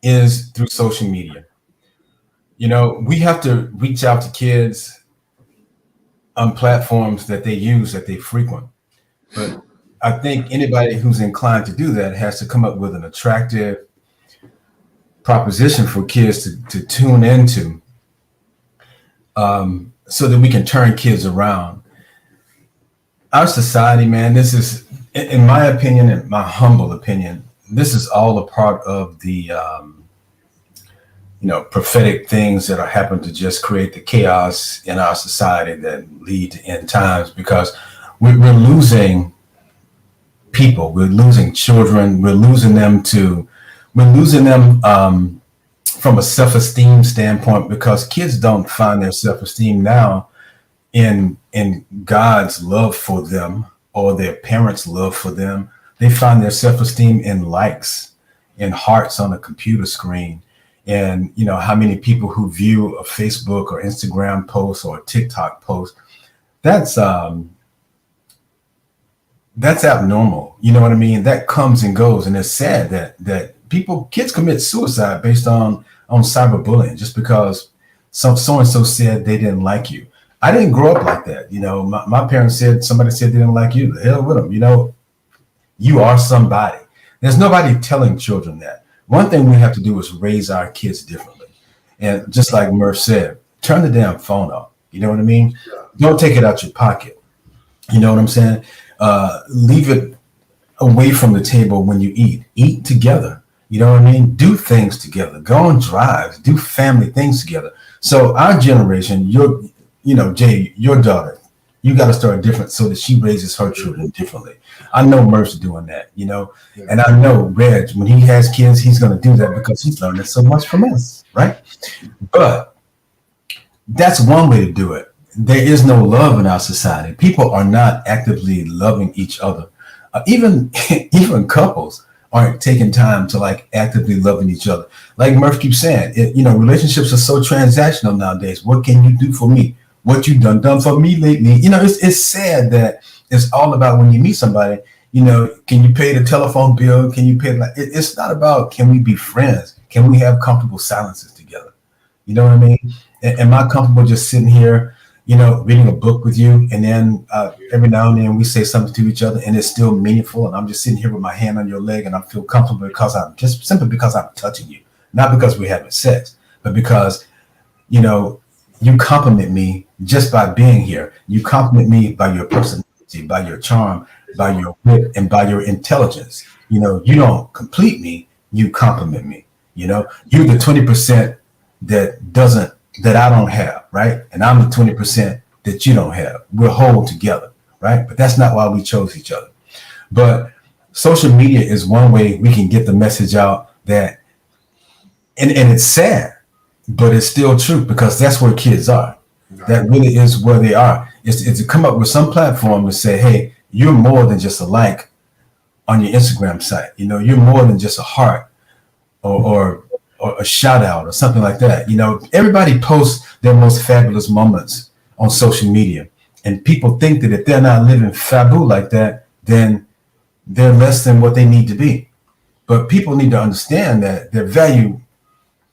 is through social media. We have to reach out to kids on platforms that they use, that they frequent. But I think anybody who's inclined to do that has to come up with an attractive proposition for kids to tune into, so that we can turn kids around. Our society, man, this is, in my opinion, in my humble opinion, this is all a part of the, prophetic things that are happening to just create the chaos in our society that lead to end times, because we're losing people, we're losing children, we're losing them from a self-esteem standpoint, because kids don't find their self-esteem now in God's love for them or their parents' love for them. They find their self-esteem in likes, in hearts on a computer screen. And how many people who view a Facebook or Instagram post or a TikTok post, that's abnormal. You know what I mean? That comes and goes. And it's sad that kids commit suicide based on cyberbullying, just because so-and-so said they didn't like you. I didn't grow up like that. My parents somebody said they didn't like you. The hell with them. You are somebody. There's nobody telling children that. One thing we have to do is raise our kids differently. And just like Murph said, turn the damn phone off. You know what I mean? Don't take it out your pocket. You know what I'm saying? Leave it away from the table when you eat. Eat together. You know what I mean? Do things together. Go on drives. Do family things together. So our generation, Jay, your daughter, you got to start different so that she raises her children differently. I know Murph's doing that, and I know Reg, when he has kids, he's going to do that because he's learning so much from us, right? But that's one way to do it. There is no love in our society. People are not actively loving each other. Even couples aren't taking time to actively loving each other. Like Murph keeps saying, relationships are so transactional nowadays. What can you do for me? What you done for me lately? It's sad that it's all about when you meet somebody, can you pay the telephone bill? Can you pay? It's not about, can we be friends? Can we have comfortable silences together? You know what I mean? Am I comfortable just sitting here, reading a book with you, and then every now and then we say something to each other and it's still meaningful, and I'm just sitting here with my hand on your leg and I feel comfortable simply because I'm touching you, not because we're having sex, but because, you compliment me just by being here. You compliment me by your personality, by your charm. by your wit, and by your intelligence. You know, you don't complete me, you compliment me. You know, you're the 20% that I don't have, right? And I'm the 20% that you don't have. We're whole together, right? But that's not why we chose each other. But social media is one way we can get the message out that, and it's sad, but it's still true, because that's where kids are. That really is where they are. It's to come up with some platform and say, hey, you're more than just a like on your Instagram site. You know, you're more than just a heart or a shout out or something like that. You know, everybody posts their most fabulous moments on social media. And people think that if they're not living fabu like that, then they're less than what they need to be. But people need to understand that their value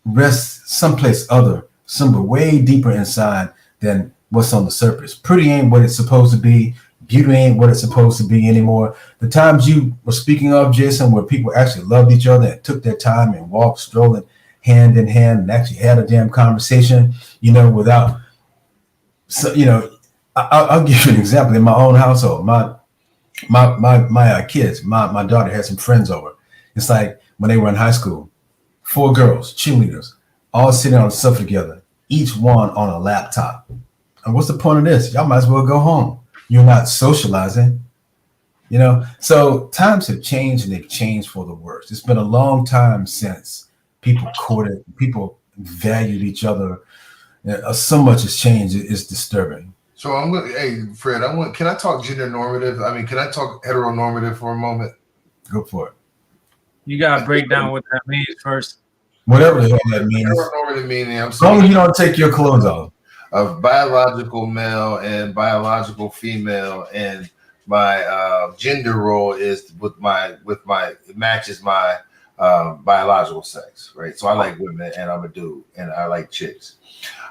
rests someplace other, somewhere way deeper inside than what's on the surface. Pretty ain't what it's supposed to be. Beauty ain't what it's supposed to be anymore. The times you were speaking of, Jason, where people actually loved each other and took their time and walked, strolling hand in hand, and actually had a damn conversation, you know, without, so, you know, I'll give you an example. In my own household, my kids, my daughter had some friends over. It's like when they were in high school, 4 girls, cheerleaders, all sitting on the sofa together, each one on a laptop. And what's the point of this? Y'all might as well go home. You're not socializing, you know? So times have changed, and they've changed for the worse. It's been a long time since people courted, people valued each other. So much has changed. It's disturbing. So I'm going. Hey, Fred, can I talk gender normative? I mean, can I talk heteronormative for a moment? Go for it. You gotta break down what that means first. Whatever the hell that means. Heteronormative meaning, as long as you don't take your clothes off. Of biological male and biological female, and my gender role is it matches my biological sex, right? So I like women, and I'm a dude, and I like chicks.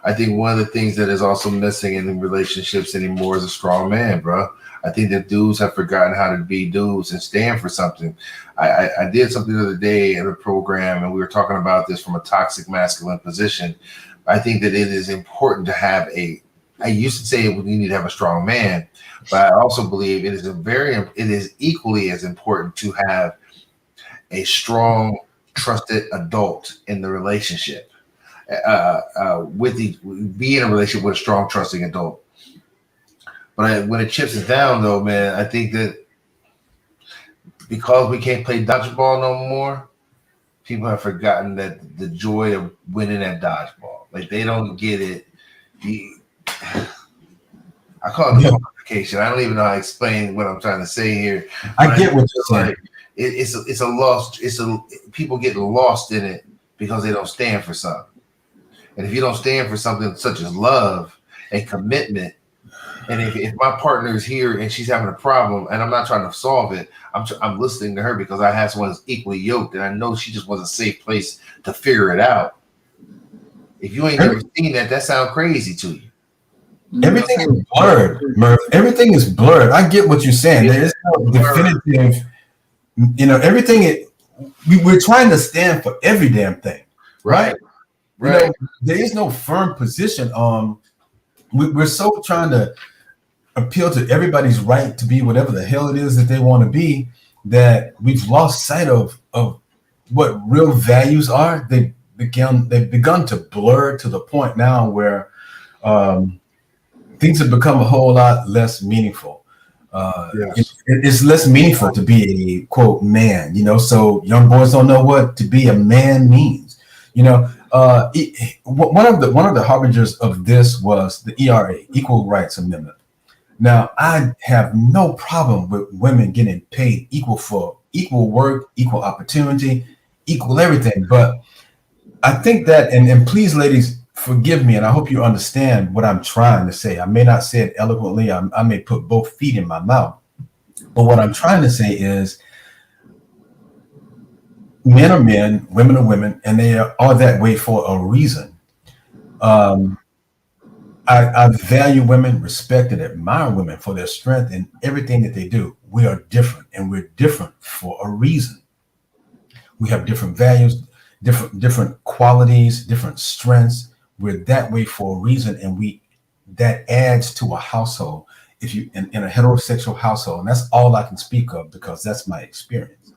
I think one of the things that is also missing in relationships anymore is a strong man, bro. I think that dudes have forgotten how to be dudes and stand for something. I did something the other day in a program, and we were talking about this from a toxic masculine position. I think that it is important to have I used to say you need to have a strong man, but I also believe it is equally as important to have a strong, trusted adult in the relationship. Be in a relationship with a strong, trusting adult. But when it chips it down, though, man, I think that because we can't play dodgeball no more, people have forgotten that the joy of winning at dodgeball. Like, they don't get it. I call it qualification. I don't even know how to explain what I'm trying to say here. I get what you're saying. It's a lost. People get lost in it because they don't stand for something. And if you don't stand for something such as love and commitment, and if my partner is here and she's having a problem and I'm not trying to solve it, I'm listening to her because I have someone that's equally yoked, and I know she just wants a safe place to figure it out. If you ain't never seen that, that sounds crazy to you. Everything is blurred, Murph. Everything is blurred. I get what you're saying. There is no definitive, you know, everything. We're trying to stand for every damn thing, right? Right. You know, there is no firm position. We're so trying to appeal to everybody's right to be whatever the hell it is that they want to be, that we've lost sight of what real values are. They've begun to blur to the point now where things have become a whole lot less meaningful. Yes. It's less meaningful to be a quote man, you know. So young boys don't know what to be a man means, you know. One of the harbingers of this was the ERA, Equal Rights Amendment. Now, I have no problem with women getting paid equal for equal work, equal opportunity, equal everything. But I think that, and please, ladies, forgive me, and I hope you understand what I'm trying to say. I may not say it eloquently. I may put both feet in my mouth. But what I'm trying to say is, men are men, women are women, and they are that way for a reason. I value women, respect and admire women for their strength and everything that they do. We are different, and we're different for a reason. We have different values, different qualities, different strengths. We're that way for a reason, and that adds to a household. if you in a heterosexual household, and that's all I can speak of because that's my experience.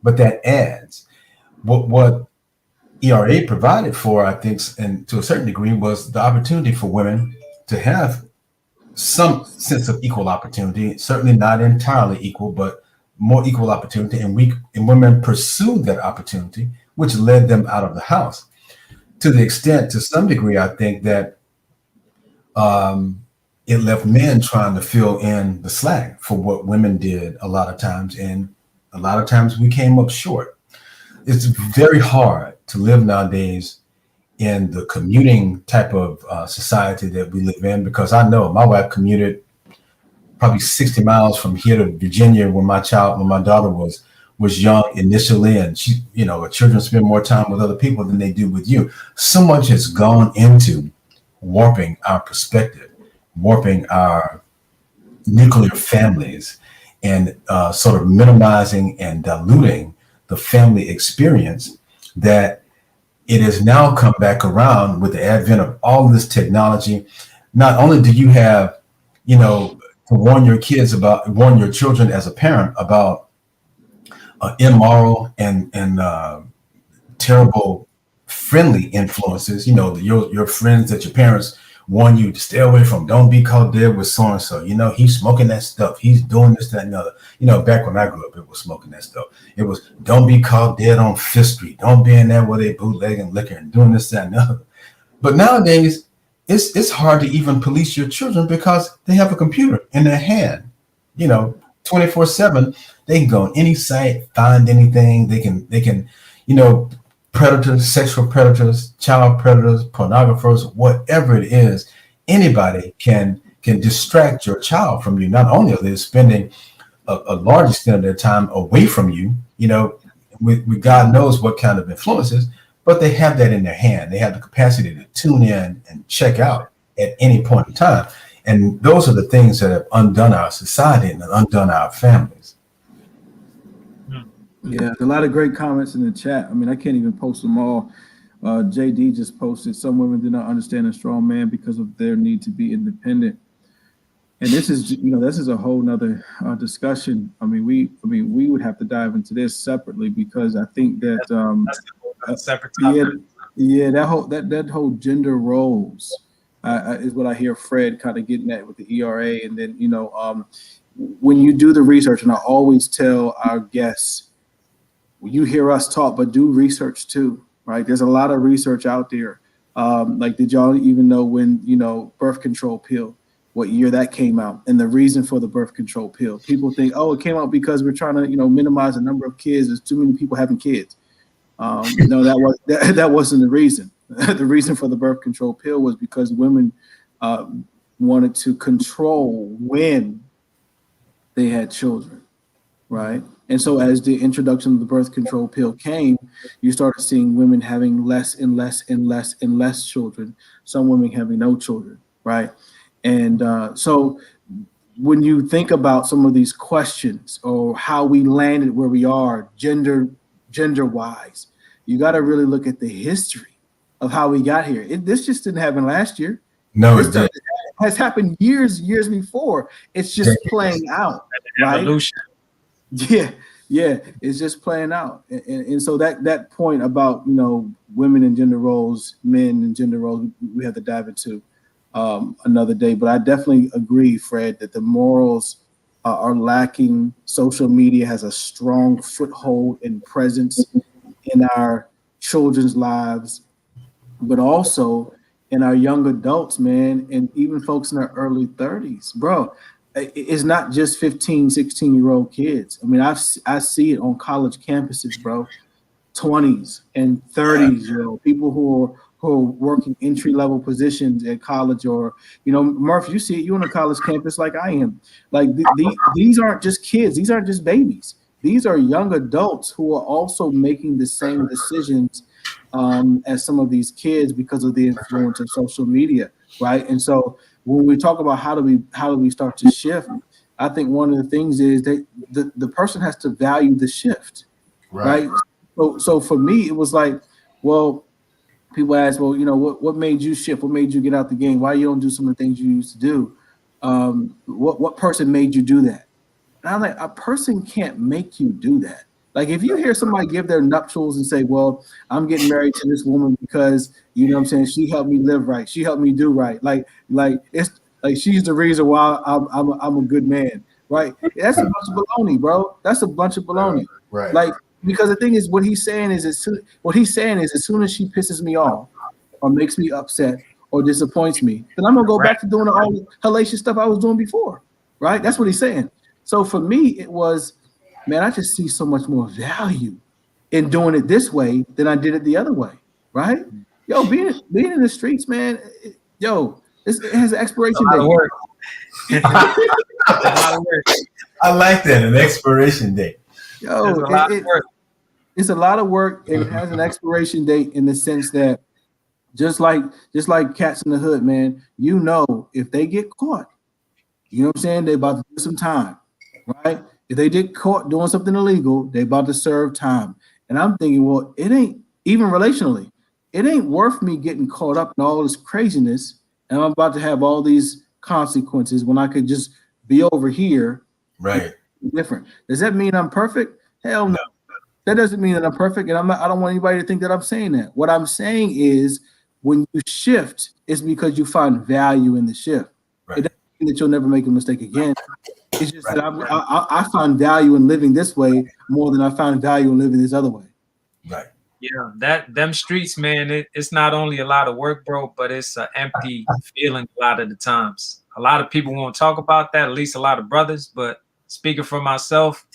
But that adds what ERA provided for, I think, and to a certain degree, was the opportunity for women to have some sense of equal opportunity. Certainly not entirely equal, but more equal opportunity, and women pursued that opportunity, which led them out of the house. To the extent, to some degree, I think that it left men trying to fill in the slack for what women did a lot of times, and a lot of times we came up short. It's very hard to live nowadays in the commuting type of society that we live in, because I know my wife commuted probably 60 miles from here to Virginia when my daughter was young initially, and she, her children spend more time with other people than they do with you. So much has gone into warping our perspective, warping our nuclear families, and sort of minimizing and diluting the family experience, that it has now come back around with the advent of all of this technology. Not only do you have, to warn your children as a parent about immoral and terrible friendly influences, your friends that your parents warn you to stay away from. Don't be caught dead with so and so. He's smoking that stuff. He's doing this, that, and the other. Back when I grew up, it was smoking that stuff. It was, don't be caught dead on Fifth Street. Don't be in there where they bootlegging liquor and doing this, that, and the other. But nowadays, it's hard to even police your children because they have a computer in their hand. 24/7. They can go on any site, find anything. They can, predators, sexual predators, child predators, pornographers, whatever it is, anybody can distract your child from you. Not only are they spending a large extent of their time away from you, with God knows what kind of influences, but they have that in their hand. They have the capacity to tune in and check out at any point in time. And those are the things that have undone our society and undone our families. Yeah, a lot of great comments in the chat. I mean, I can't even post them all. JD just posted, some women do not understand a strong man because of their need to be independent. And this is a whole nother discussion. I mean, we would have to dive into this separately, because I think that that's a separate topic. that whole gender roles is what I hear Fred kind of getting at with the ERA. And then, when you do the research, and I always tell our guests, you hear us talk, but do research too, right? There's a lot of research out there. Did y'all even know when, birth control pill, what year that came out, and the reason for the birth control pill? People think, it came out because we're trying to, minimize the number of kids. There's too many people having kids. No, that wasn't the reason. The reason for the birth control pill was because women wanted to control when they had children, right? And so as the introduction of the birth control pill came, you started seeing women having less and less and less and less children, some women having no children, right? And so when you think about some of these questions or how we landed where we are gender-wise, you got to really look at the history of how we got here. This just didn't happen last year. No, it has happened years before. It's just playing out, right? Evolution. Yeah, it's just playing out. And so that point about, women and gender roles, men and gender roles, we have to dive into another day. But I definitely agree, Fred, that the morals are lacking. Social media has a strong foothold and presence in our children's lives, but also in our young adults, man, and even folks in their early 30s, bro. It's not just 15, 16-year-old kids. I mean, I see it on college campuses, bro. 20s and 30s-year-old people who are working entry-level positions at college, or, Murph, you see it. You're on a college campus like I am. Like these aren't just kids. These aren't just babies. These are young adults who are also making the same decisions as some of these kids because of the influence of social media, right? And so when we talk about how do we start to shift, I think one of the things is that the person has to value the shift, right? So for me, it was like, well, people ask, well, what made you shift? What made you get out the game? Why you don't do some of the things you used to do? what person made you do that? And I'm like, a person can't make you do that. Like if you hear somebody give their nuptials and say, well, I'm getting married to this woman because, you know what I'm saying, she helped me live right. She helped me do right. Like it's like she's the reason why I'm a good man. Right. That's a bunch of baloney, bro. That's a bunch of baloney. Right. Like, because the thing is, what he's saying is as soon as she pisses me off or makes me upset or disappoints me, then I'm gonna go back to doing all the hellacious stuff I was doing before. Right? That's what he's saying. So for me, it was, man, I just see so much more value in doing it this way than I did it the other way. Right? Yo, being in the streets, man. It has an expiration date. I like that, an expiration date. Yo, it's a lot of work, and it has an expiration date in the sense that just like cats in the hood, man, you know, if they get caught, you know what I'm saying, they about to do some time, right? If they get caught doing something illegal, they about to serve time. And I'm thinking, well, it ain't, even relationally, it ain't worth me getting caught up in all this craziness, and I'm about to have all these consequences when I could just be over here. Right. Different. Does that mean I'm perfect? Hell no. That doesn't mean that I'm perfect, and I don't want anybody to think that I'm saying that. What I'm saying is, when you shift, it's because you find value in the shift. Right. It doesn't mean that you'll never make a mistake again. It's just that I find value in living this way more than I find value in living this other way. Right. Yeah, them streets, man, it's not only a lot of work, bro, but it's an empty feeling a lot of the times. A lot of people won't talk about that, at least a lot of brothers, but speaking for myself,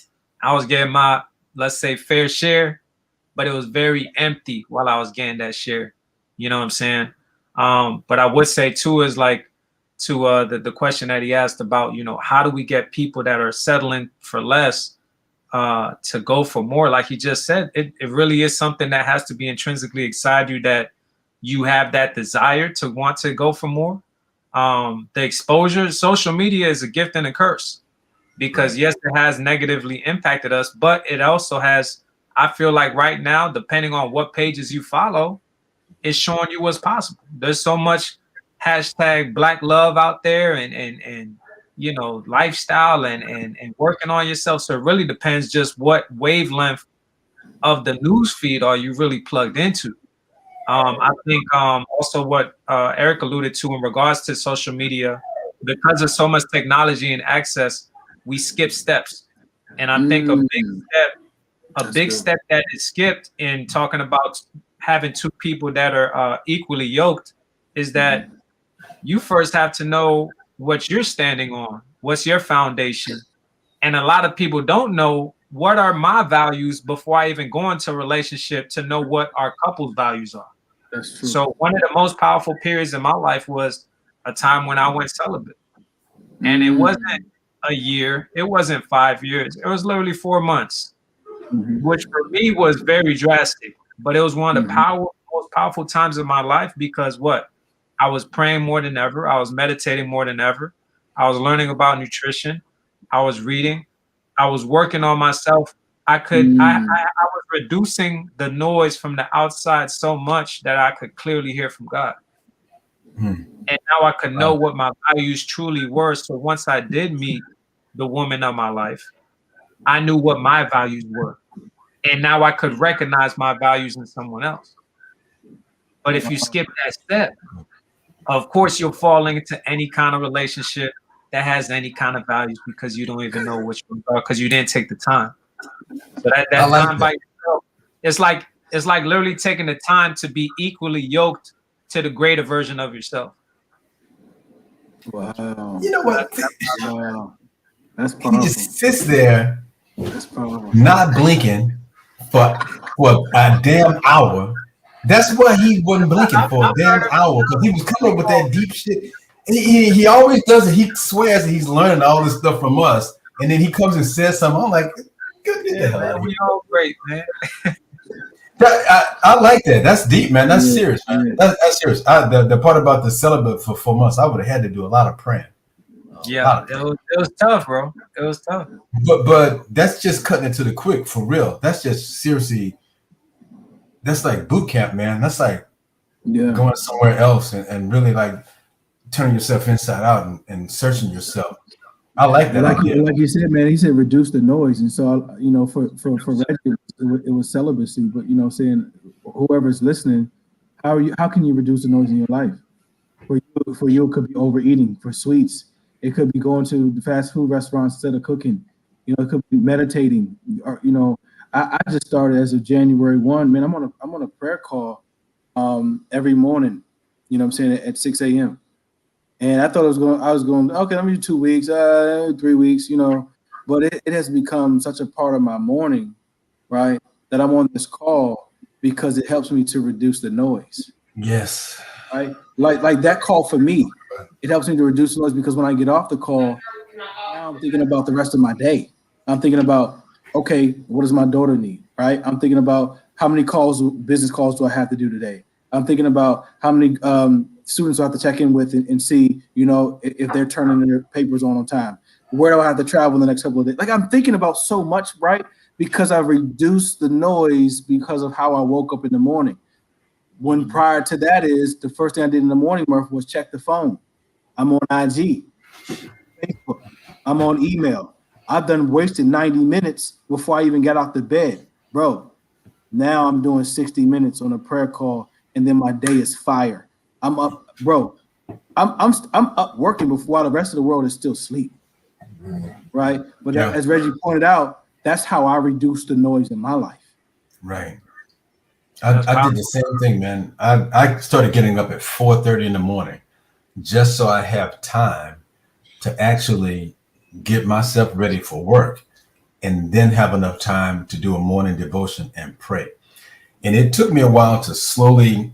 I was getting my, let's say, fair share, but it was very empty while I was getting that share. You know what I'm saying? But I would say too is like to the question that he asked about, you know, how do we get people that are settling for less to go for more? Like he just said, it really is something that has to be intrinsically inside you, that you have that desire to want to go for more. The exposure, social media is a gift and a curse. Because yes, it has negatively impacted us, but it also has, I feel like right now, depending on what pages you follow, it's showing you what's possible. There's so much hashtag Black love out there and you know, lifestyle and working on yourself. So it really depends just what wavelength of the news feed are you really plugged into. I think also what Eric alluded to in regards to social media, because of so much technology and access, we skip steps. And I think a big step that is skipped in talking about having two people that are equally yoked is that you first have to know what you're standing on. What's your foundation? And a lot of people don't know what are my values before I even go into a relationship to know what our couple's values are. That's true. So one of the most powerful periods in my life was a time when I went celibate. And it wasn't a year, it wasn't 5 years, it was literally 4 months, which for me was very drastic. But it was one of the most powerful times of my life because I was praying more than ever, I was meditating more than ever, I was learning about nutrition, I was reading, I was working on myself. I was reducing the noise from the outside so much that I could clearly hear from God. And now I could know what my values truly were. So once I did meet the woman of my life, I knew what my values were. And now I could recognize my values in someone else. But if you skip that step, of course, you'll fall into any kind of relationship that has any kind of values because you don't even know which ones are because you didn't take the time. So that time by yourself, it's like literally taking the time to be equally yoked to the greater version of yourself. Wow. You know what? Wow. That's powerful. He just sits there, That's powerful. not blinking for a damn hour. That's why he wasn't blinking for a damn hour, because he was coming up with that deep shit. He always does it. He swears that he's learning all this stuff from us, and then he comes and says something. I'm like, get the hell out of here. We all great, man. I like that. That's deep, man. That's serious, man. That's serious. The part about the celibate for 4 months, I would have had to do a lot of praying. Yeah, it was tough, bro. It was tough. But that's just cutting it to the quick, for real. That's just seriously. That's like boot camp, man. That's like going somewhere else and really like turning yourself inside out and searching yourself. I like that idea. Like you said, man, he said reduce the noise. And so, you know, for Reggie, it was celibacy. But, you know, saying whoever's listening, how can you reduce the noise in your life? For you, it could be overeating. For sweets, it could be going to the fast food restaurants instead of cooking. You know, it could be meditating. Or, you know, I just started as of January 1, man. I'm on a prayer call every morning, you know what I'm saying, at 6 a.m. And I was going, okay, let me do 2 weeks, 3 weeks, you know, but it has become such a part of my morning, right, that I'm on this call because it helps me to reduce the noise. Yes. Right? Like that call for me, it helps me to reduce the noise because when I get off the call, now I'm thinking about the rest of my day. I'm thinking about, okay, what does my daughter need, right? I'm thinking about how many business calls do I have to do today? I'm thinking about how many students I have to check in with and see, you know, if they're turning their papers on time. Where do I have to travel in the next couple of days? Like I'm thinking about so much, right? Because I've reduced the noise because of how I woke up in the morning. When prior to that is the first thing I did in the morning, Murph, was check the phone. I'm on IG, Facebook, I'm on email. I've done wasted 90 minutes before I even got out the bed. Bro, now I'm doing 60 minutes on a prayer call, and then my day is fire. I'm up, bro. I'm up working before the rest of the world is still asleep. Right. But Yeah. as Reggie pointed out, that's how I reduce the noise in my life. Right. I did the same thing, man. I started getting up at 4:30 in the morning just so I have time to actually get myself ready for work and then have enough time to do a morning devotion and pray. And it took me a while to slowly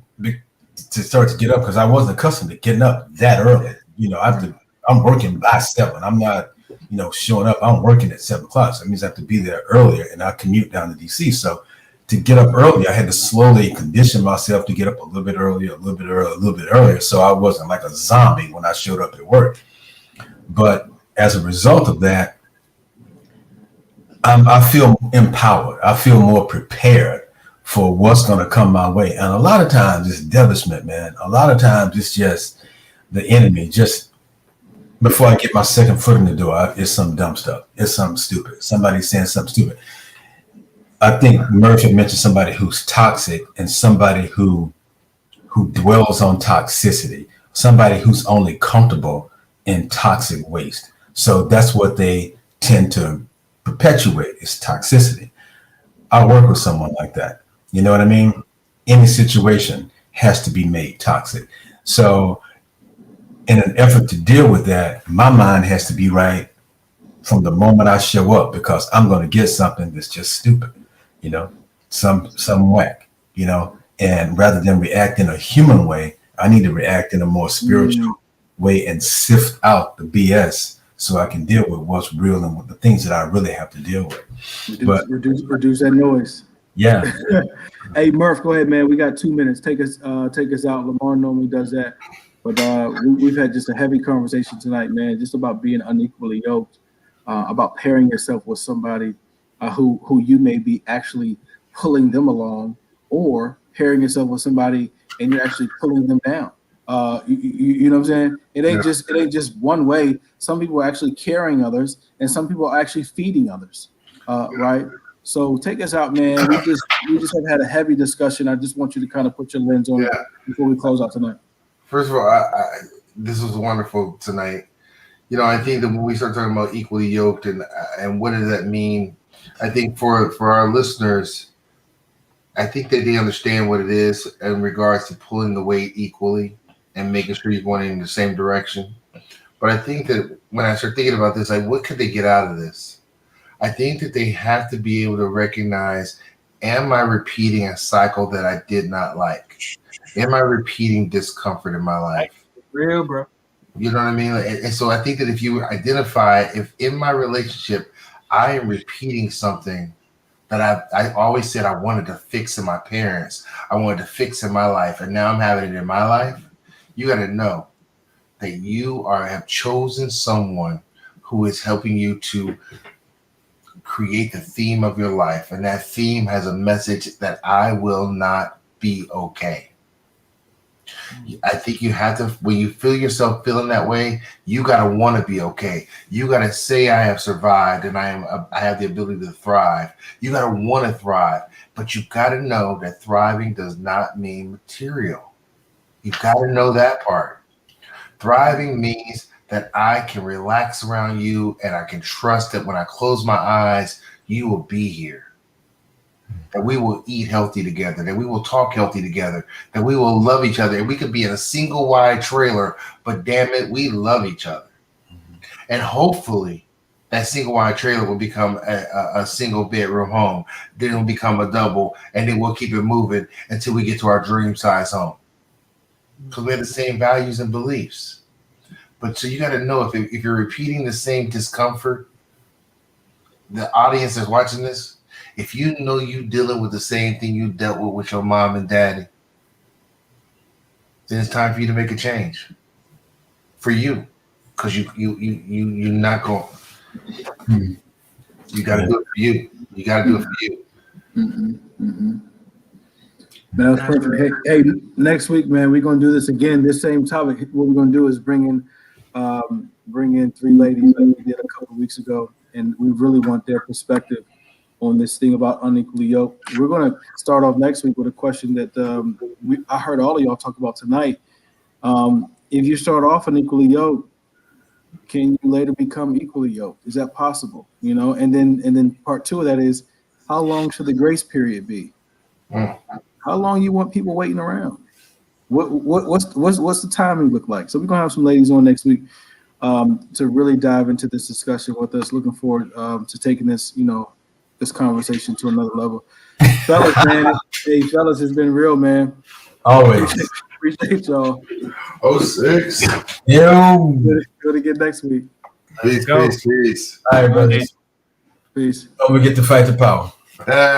to start to get up because I wasn't accustomed to getting up that early. You know, I'm working by 7. I'm not, you know, showing up. I'm working at 7 o'clock. So it means I have to be there earlier, and I commute down to DC. So to get up early, I had to slowly condition myself to get up a little bit earlier. So I wasn't like a zombie when I showed up at work. But as a result of that, I feel empowered. I feel more prepared for what's going to come my way. And a lot of times it's devilment, man. A lot of times it's just the enemy. Just before I get my second foot in the door, it's some dumb stuff. It's something stupid. Somebody saying something stupid. I think Murphy mentioned somebody who's toxic and somebody who dwells on toxicity, somebody who's only comfortable in toxic waste. So that's what they tend to perpetuate is toxicity. I work with someone like that. You know what I mean? Any situation has to be made toxic. So in an effort to deal with that, my mind has to be right from the moment I show up because I'm going to get something that's just stupid, you know, some whack, you know, and rather than react in a human way, I need to react in a more spiritual way and sift out the BS so I can deal with what's real and with the things that I really have to deal with. Reduce that noise. Yeah. Hey Murph, go ahead, man. We got 2 minutes. Take us out. Lamar normally does that, but we've had just a heavy conversation tonight, man. Just about being unequally yoked, about pairing yourself with somebody who you may be actually pulling them along, or pairing yourself with somebody and you're actually pulling them down. You know what I'm saying? It ain't just one way. Some people are actually carrying others, and some people are actually feeding others. Right. So take us out, man. We just have had a heavy discussion. I just want you to kind of put your lens on it before we close out tonight. First of all, this was wonderful tonight. You know, I think that when we start talking about equally yoked and what does that mean, I think for our listeners, I think that they understand what it is in regards to pulling the weight equally and making sure you're going in the same direction. But I think that when I start thinking about this, like, what could they get out of this? I think that they have to be able to recognize, am I repeating a cycle that I did not like? Am I repeating discomfort in my life? Real, bro. You know what I mean? And so I think that if you identify, if in my relationship, I am repeating something that I always said I wanted to fix in my parents, I wanted to fix in my life, and now I'm having it in my life, you got to know that you have chosen someone who is helping you to create the theme of your life. And that theme has a message that I will not be okay. I think you have to, when you feel yourself feeling that way, you got to want to be okay. You got to say, I have survived and I have the ability to thrive. You got to want to thrive, but you got to know that thriving does not mean material. You got to know that part. Thriving means that I can relax around you and I can trust that when I close my eyes, you will be here. That we will eat healthy together, that we will talk healthy together, that we will love each other. And we could be in a single wide trailer, but damn it, we love each other. And hopefully that single wide trailer will become a single bedroom home. Then it'll become a double, and then we'll keep it moving until we get to our dream size home. Because we have the same values and beliefs. But so you got to know if you're repeating the same discomfort, the audience that's watching this, if you know you dealing with the same thing you dealt with your mom and daddy, then it's time for you to make a change for you, because you're not going. You got to do it for you. You got to do it for you. Man, that's perfect. Hey, next week, man, we're gonna do this again. This same topic. What we're gonna do is bring in 3 ladies like we did a couple of weeks ago, and we really want their perspective on this thing about unequally yoked. We're going to start off next week with a question that I heard all of y'all talk about tonight. If you start off unequally yoked, can you later become equally yoked? Is that possible? You know, and then part 2 of that is, how long should the grace period be? How long you want people waiting around? What's the timing look like? So we're gonna have some ladies on next week to really dive into this discussion with us. Looking forward to taking this, this conversation to another level. Fellas, man. Hey, fellas, it's been real, man. Always. Appreciate y'all. 06. Yo. Good again next week. Peace. All right, brothers. Peace. Don't forget to fight the power.